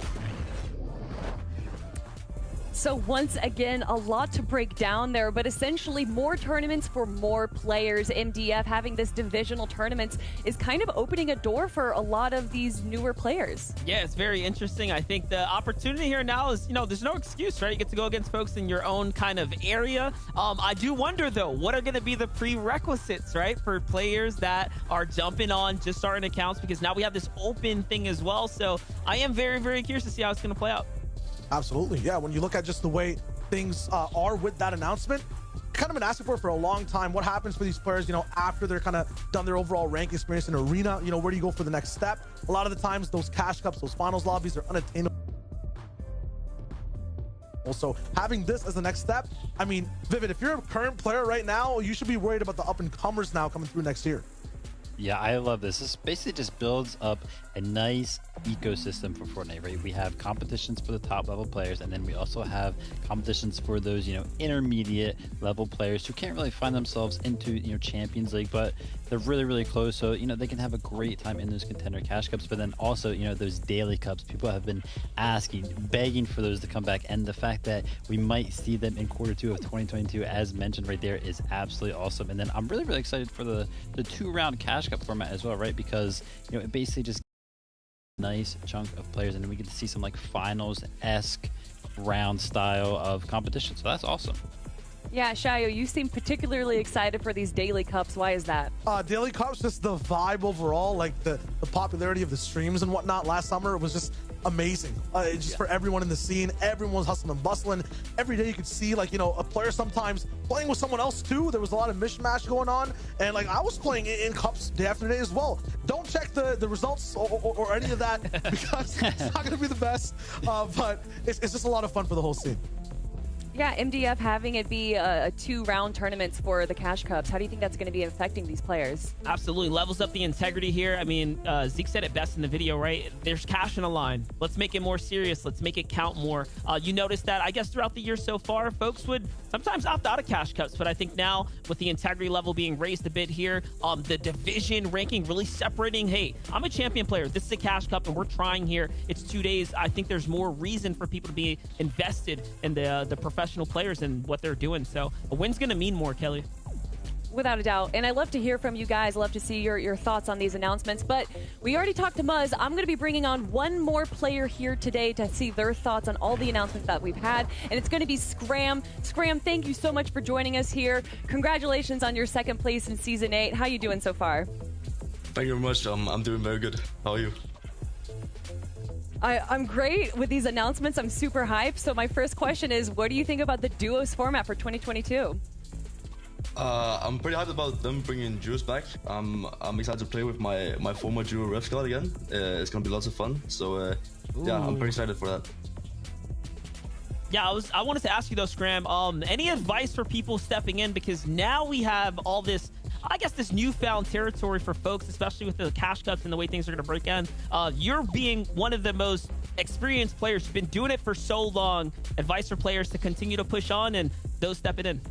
So once again, a lot to break down there, but essentially more tournaments for more players. MDF having this divisional tournaments is kind of opening a door for a lot of these newer players. Yeah, it's very interesting. I think the opportunity here now is, there's no excuse, right? You get to go against folks in your own kind of area. I do wonder, though, what are going to be the prerequisites, right, for players that are jumping on, just starting accounts, because now we have this open thing as well. So I am very, very curious to see how it's going to play out. Absolutely. Yeah, when you look at just the way things are with that announcement, kind of been asking for a long time. What happens for these players, after they're kind of done their overall rank experience in arena? Where do you go for the next step? A lot of the times, those Cash Cups, those finals lobbies are unattainable. Also, having this as the next step, I mean, Vivid, if you're a current player right now, you should be worried about the up-and-comers now coming through next year. Yeah, I love this. This basically just builds up a nice ecosystem for Fortnite, right? We have competitions for the top level players, and then we also have competitions for those, intermediate level players who can't really find themselves into, Champions League, but they're really, really close. So, they can have a great time in those contender Cash Cups, but then also, those daily cups. People have been asking, begging for those to come back, and the fact that we might see them in Q2 of 2022, as mentioned right there, is absolutely awesome. And then I'm really, really excited for the 2-round Cash Cup format as well, right? Because, it basically just nice chunk of players, and then we get to see some like finals-esque round style of competition. So that's awesome. Yeah, Shayo, you seem particularly excited for these daily cups. Why is that? Daily cups, just the vibe overall, like the popularity of the streams and whatnot last summer was just amazing. For everyone in the scene, everyone was hustling and bustling. Every day you could see a player sometimes playing with someone else too. There was a lot of mishmash going on, and I was playing in cups day after day as well. Don't check the results or any of that because it's not going to be the best, but it's just a lot of fun for the whole scene. Yeah, MDF having it be a 2-round tournaments for the Cash Cups. How do you think that's going to be affecting these players? Absolutely. Levels up the integrity here. I mean, Zeke said it best in the video, right? There's cash in a line. Let's make it more serious. Let's make it count more. You notice that, I guess, throughout the year so far, folks would sometimes opt out of Cash Cups, but I think now with the integrity level being raised a bit here, the division ranking really separating, hey, I'm a champion player. This is a Cash Cup, and we're trying here. It's 2 days. I think there's more reason for people to be invested in the professional players and what they're doing. So a win's going to mean more, Kelly. Without a doubt. And I love to hear from you guys. Love to see your thoughts on these announcements. But we already talked to Muzz. I'm going to be bringing on one more player here today to see their thoughts on all the announcements that we've had. And it's going to be Scram. Scram, thank you so much for joining us here. Congratulations on your second place in Season 8. How you doing so far? Thank you very much. I'm doing very good. How are you? I'm great with these announcements. I'm super hyped. So my first question is, what do you think about the duos format for 2022? I'm pretty hyped about them bringing duos back. I'm excited to play with my former duo ref squad again. It's gonna be lots of fun. So yeah, I'm pretty excited for that. Yeah, I wanted to ask you though, Scram. Any advice for people stepping in, because now we have all this, I guess, this newfound territory for folks, especially with the cash cuts and the way things are going to break in. You're being one of the most experienced players. You've been doing it for so long. Advice for players to continue to push on and those stepping in.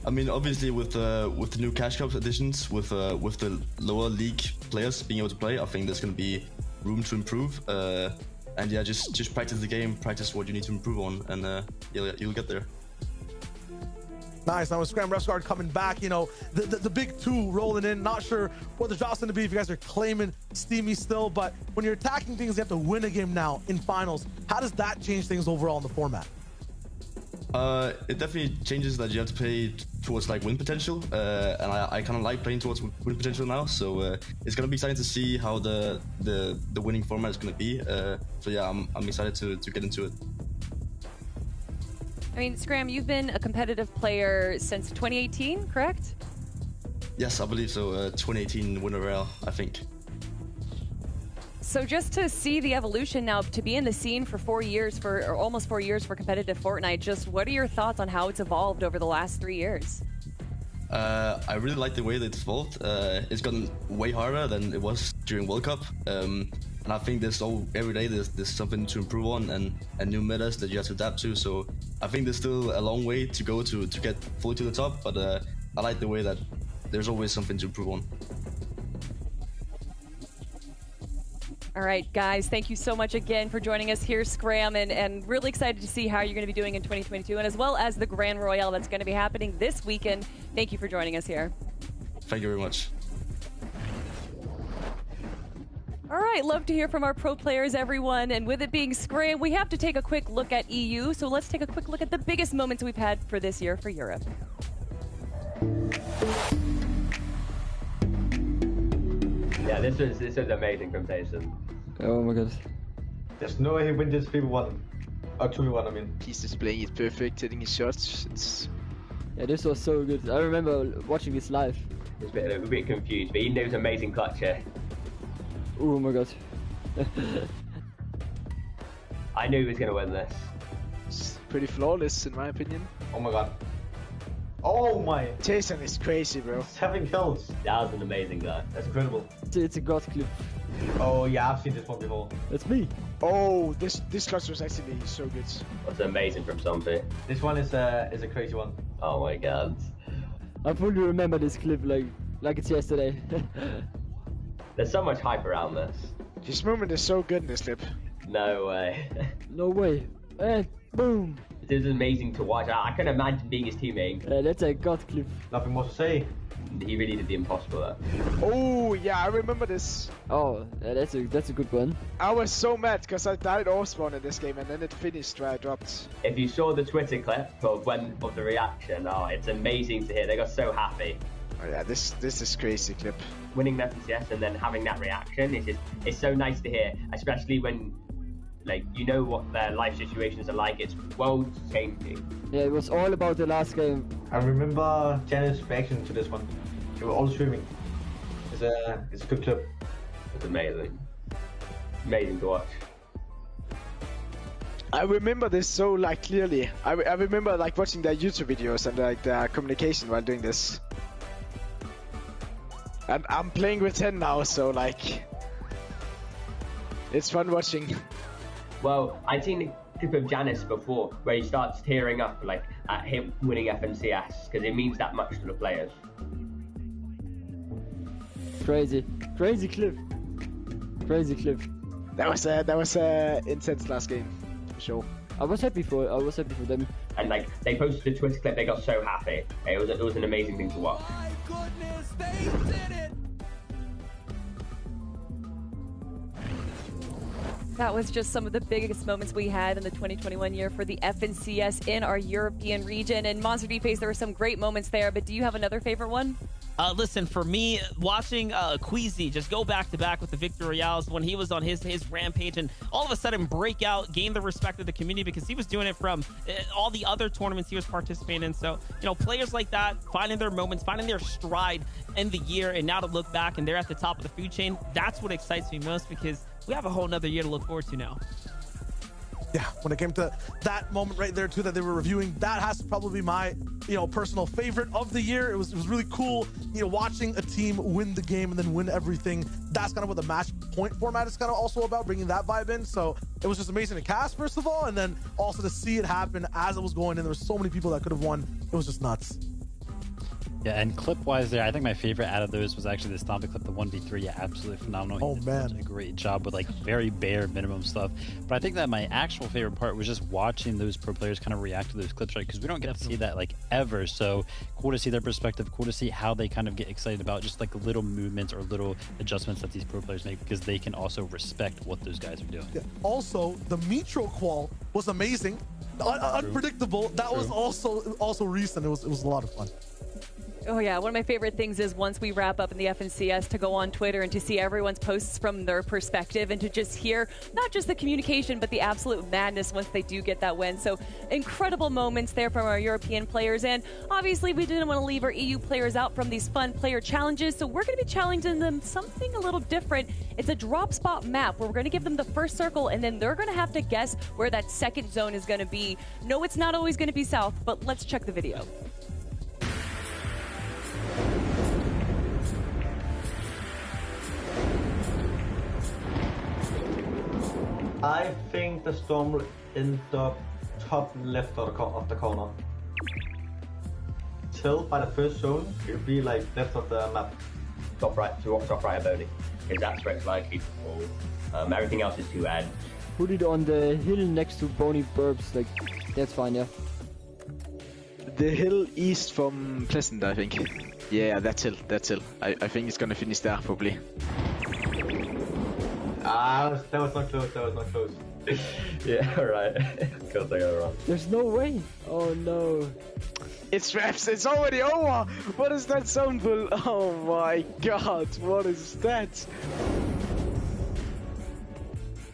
I mean, obviously with the new cash cup additions, with the lower league players being able to play, I think there's going to be room to improve. And yeah, just practice the game, practice what you need to improve on, and you'll get there. Nice. Now with Scram Refsguard coming back, you know, the big two rolling in. Not sure what the job's going to be if you guys are claiming Steamy still, but when you're attacking things, you have to win a game now in finals. How does that change things overall in the format? It definitely changes that you have to play towards like win potential, and I kind of like playing towards win potential now. So it's gonna be exciting to see how the winning format is gonna be. So yeah, I'm excited to get into it. I mean, Scram, you've been a competitive player since 2018, correct? Yes, I believe so. 2018 winner Royale, I think. So just to see the evolution now, to be in the scene for 4 years, or almost 4 years for competitive Fortnite, just what are your thoughts on how it's evolved over the last 3 years? I really like the way that it's evolved. It's gotten way harder than it was during World Cup. And I think every day there's something to improve on and new metas that you have to adapt to. So I think there's still a long way to go to get fully to the top, but I like the way that there's always something to improve on. All right, guys, thank you so much again for joining us here, Scram, and really excited to see how you're going to be doing in 2022, and as well as the Grand Royale that's going to be happening this weekend. Thank you for joining us here. Thank you very much. All right, love to hear from our pro players, everyone. And with it being Scram, we have to take a quick look at EU. So let's take a quick look at the biggest moments we've had for this year for Europe. Yeah, this was amazing from Tyson. Oh my god. There's no way he wins this 3v1. Or 2v1, I mean. He's just playing it perfect, hitting his shots. Yeah, this was so good. I remember watching this live. He was a bit confused, but he knows amazing clutch here. Oh my god. I knew he was going to win this. It's pretty flawless in my opinion. Oh my god. Oh my! Jason is crazy, bro. 7 kills. That was an amazing guy. That's incredible. It's a god clip. Oh yeah, I've seen this one before. That's me. Oh, this clutch was actually so good. That's amazing from Zombie. This one is a crazy one. Oh my god. I fully remember this clip like it's yesterday. There's so much hype around this. This moment is so good in this clip. No way. No way. And boom. It is amazing to watch. I can imagine being his teammate. That's a god clip. Nothing more to say. He really did the impossible there. Oh yeah, I remember this. Oh, yeah, that's a good one. I was so mad because I died off spawn in this game and then it finished where I dropped. If you saw the Twitter clip of the reaction, oh, it's amazing to hear. They got so happy. Oh yeah, this is crazy clip. Winning that yes, and then having that reaction it's so nice to hear, especially when you know what their life situations are like. It's world changing. Yeah, it was all about the last game. I remember Janet's reaction to this one. They were all streaming. It's a good clip. It's amazing. Amazing to watch. I remember this so clearly. I remember watching their YouTube videos and their communication while doing this. And I'm playing with 10 now, so it's fun watching. Well, I've seen a clip of Janice before where he starts tearing up at him winning FNCS because it means that much to the players. Crazy clip. Crazy clip. That was a intense last game, for sure. I was happy for them. And like they posted a Twitter clip, they got so happy. It was an amazing thing to watch. That was just some of the biggest moments we had in the 2021 year for the FNCS in our European region. And Monster D-Face, there were some great moments there, but do you have another favorite one? Listen, for me, watching Queasy just go back-to-back with the Victor Royales when he was on his rampage and all of a sudden break out, gain the respect of the community because he was doing it from all the other tournaments he was participating in. So, you know, players like that, finding their moments, finding their stride in the year, and now to look back and they're at the top of the food chain, that's what excites me most because we have a whole nother year to look forward to now. Yeah, when it came to that moment right there too that they were reviewing, that has to probably be my, personal favorite of the year. It was really cool, watching a team win the game and then win everything. That's kind of what the match point format is kind of also about, bringing that vibe in. So it was just amazing to cast, first of all, and then also to see it happen as it was going in. There were so many people that could have won. It was just nuts. Yeah, and clip-wise there, I think my favorite out of those was actually the Stompy clip, the 1v3. Yeah, absolutely phenomenal. Oh, man. Such a great job with, very bare minimum stuff. But I think that my actual favorite part was just watching those pro players kind of react to those clips, right? Because we don't get to see that, ever. So cool to see their perspective, cool to see how they kind of get excited about just, little movements or little adjustments that these pro players make because they can also respect what those guys are doing. Yeah. Also, the Metro qual was amazing. Unpredictable. That was also recent. It was a lot of fun. Oh yeah, one of my favorite things is once we wrap up in the FNCS to go on Twitter and to see everyone's posts from their perspective and to just hear not just the communication but the absolute madness once they do get that win. So incredible moments there from our European players, and obviously we didn't want to leave our EU players out from these fun player challenges, so we're going to be challenging them something a little different. It's a drop spot map where we're going to give them the first circle and then they're going to have to guess where that second zone is going to be. No, it's not always going to be south, but let's check the video. I think the storm will end up top left of the corner. Till by the first zone, it will be left of the map. Top right of Bodie. Because that's where it's likely to fall. Everything else is too ad. Put it on the hill next to Boney Burbs, that's fine, yeah. The hill east from Pleasant, I think. Yeah, that's hill. I think it's gonna finish there, probably. That was not close. Yeah, right. Because I got it wrong. There's no way. Oh no. It's Raps, it's already over! What is that sound pull? Oh my god, what is that?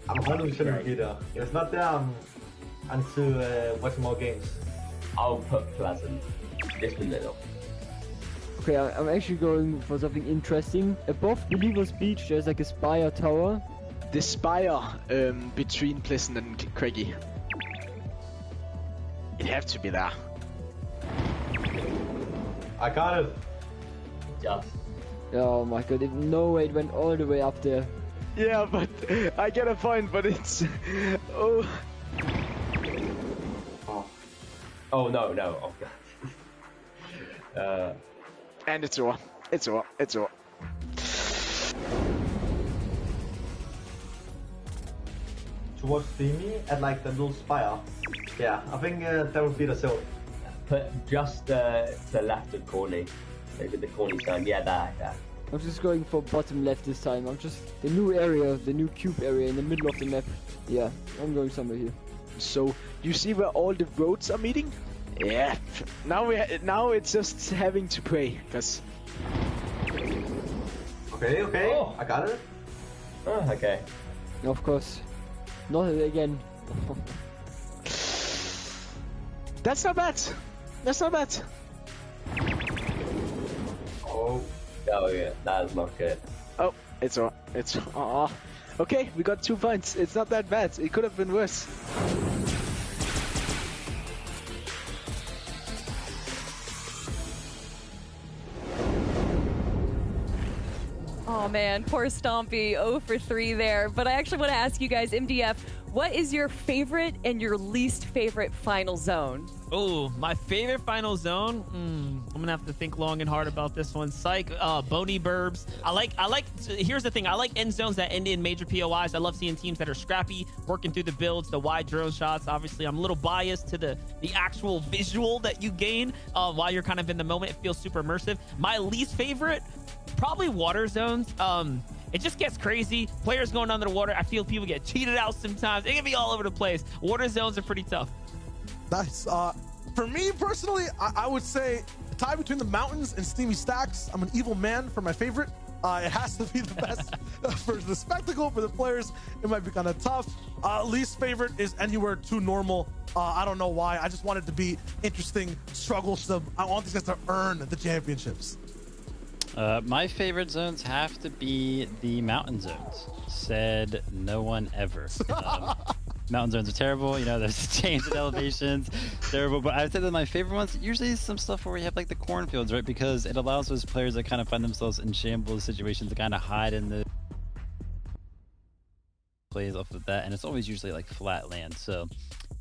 I'm 100% be there. It's not there until watching more games. I'll put Pleasant. Just the middle. Okay, I'm actually going for something interesting. Above Believer's Beach, there's a spire tower. The spire between Pleasant and Craigie. It have to be there. I got it. Just. Oh my god, no way, it went all the way up there. Yeah, but I get a point, but it's... Oh. Oh no. Oh god. And it's over. It's over. Towards Steamy at the little spire. Yeah, I think that would be the zone. Put just to the left of Corny. Maybe the Corny side. Yeah, there. I'm just going for bottom left this time. I'm just the new area, the new cube area in the middle of the map. Yeah, I'm going somewhere here. So you see where all the roads are meeting? Yeah. Now it's just having to pray, cause. Okay. Oh. I got it. Oh, okay. Of course. Not again. That's not bad. Oh yeah, that is not good. Oh, it's okay, we got 2 points. It's not that bad. It could have been worse. Oh man, poor Stompy, 0 for 3 there. But I actually want to ask you guys, MDF, what is your favorite and your least favorite final zone? Oh, my favorite final zone? I'm going to have to think long and hard about this one. Psych, Bony Burbs. Here's the thing. I like end zones that end in major POIs. I love seeing teams that are scrappy, working through the builds, the wide drone shots. Obviously, I'm a little biased to the actual visual that you gain while you're kind of in the moment. It feels super immersive. My least favorite, probably water zones. It just gets crazy. Players going under the water. I feel people get cheated out sometimes. It can be all over the place. Water zones are pretty tough. Nice. For me personally, I would say a tie between the mountains and steamy stacks. I'm an evil man for my favorite. It has to be the best for the spectacle. For the players, it might be kind of tough. Least favorite is anywhere too normal. I don't know why. I just want it to be interesting, strugglesome. I want these guys to earn the championships. My favorite zones have to be the mountain zones. Said no one ever. Mountain zones are terrible. You know, there's change in elevations. Terrible. But I would say that my favorite ones usually is some stuff where we have like the cornfields, right? Because it allows those players that kind of find themselves in shambles situations to kind of hide in the plays off of that. And it's always usually like flat land. So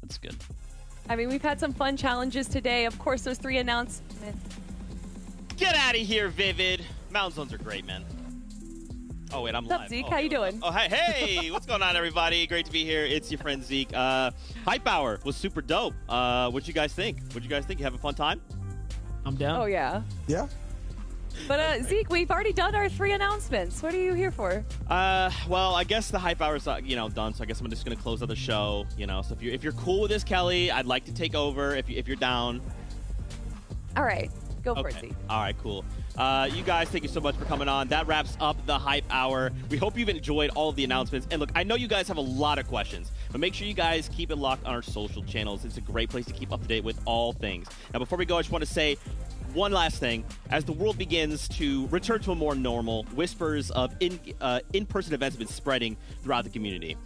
that's good. I mean, we've had some fun challenges today. Of course, those 3 announcements. Get out of here, Vivid. Mountain zones are great, man. Oh, wait, I'm What's live. up, Zeke? Oh, How you doing? Oh, hey, what's going on, everybody? Great to be here. It's your friend Zeke. Hype Hour was super dope. What'd you guys think? You having a fun time? I'm down. Oh, yeah. Yeah. But Zeke, we've already done our 3 announcements. What are you here for? Well, I guess the Hype Hour's done, so I guess I'm just gonna close out the show. So if you're cool with this, Kelly, I'd like to take over if you're down. All right. Go for it, Okay. Zeke. All right, cool. You guys, thank you so much for coming on. That wraps up the Hype Hour. We hope you've enjoyed all of the announcements. And look, I know you guys have a lot of questions, but make sure you guys keep it locked on our social channels. It's a great place to keep up to date with all things. Now, before we go, I just want to say one last thing. As the world begins to return to a more normal, whispers of in-person events have been spreading throughout the community.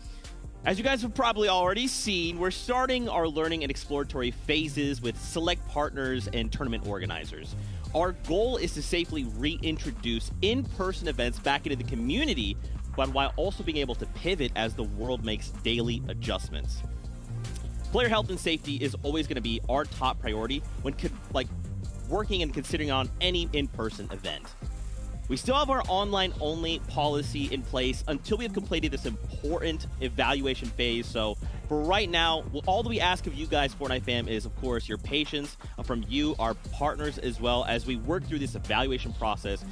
As you guys have probably already seen, we're starting our learning and exploratory phases with select partners and tournament organizers. Our goal is to safely reintroduce in-person events back into the community, but while also being able to pivot as the world makes daily adjustments. Player health and safety is always going to be our top priority when working and considering on any in-person event. We still have our online-only policy in place until we have completed this important evaluation phase. So for right now, all that we ask of you guys, Fortnite fam, is, of course, your patience from you, our partners, as well as we work through this evaluation process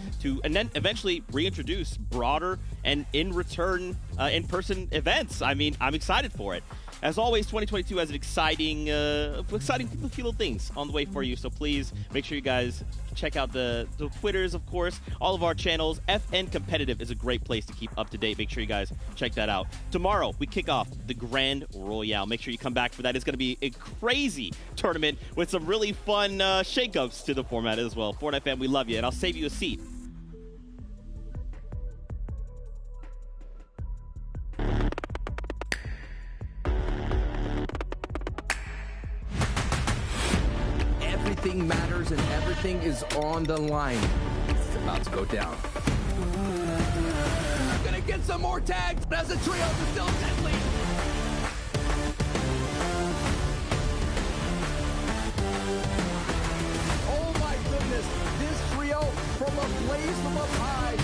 and then eventually reintroduce broader and in-return in-person events. I mean, I'm excited for it. As always, 2022 has an exciting little things on the way for you. So please make sure you guys check out the Twitters, of course, all of our channels. FN Competitive is a great place to keep up to date. Make sure you guys check that out. Tomorrow, we kick off the Grand Royale. Make sure you come back for that. It's going to be a crazy tournament with some really fun shakeups to the format as well. Fortnite fam, we love you, and I'll save you a seat. Everything matters and everything is on the line. It's about to go down. Gonna get some more tags as a trio is still deadly. Oh my goodness, this trio from a blaze from up high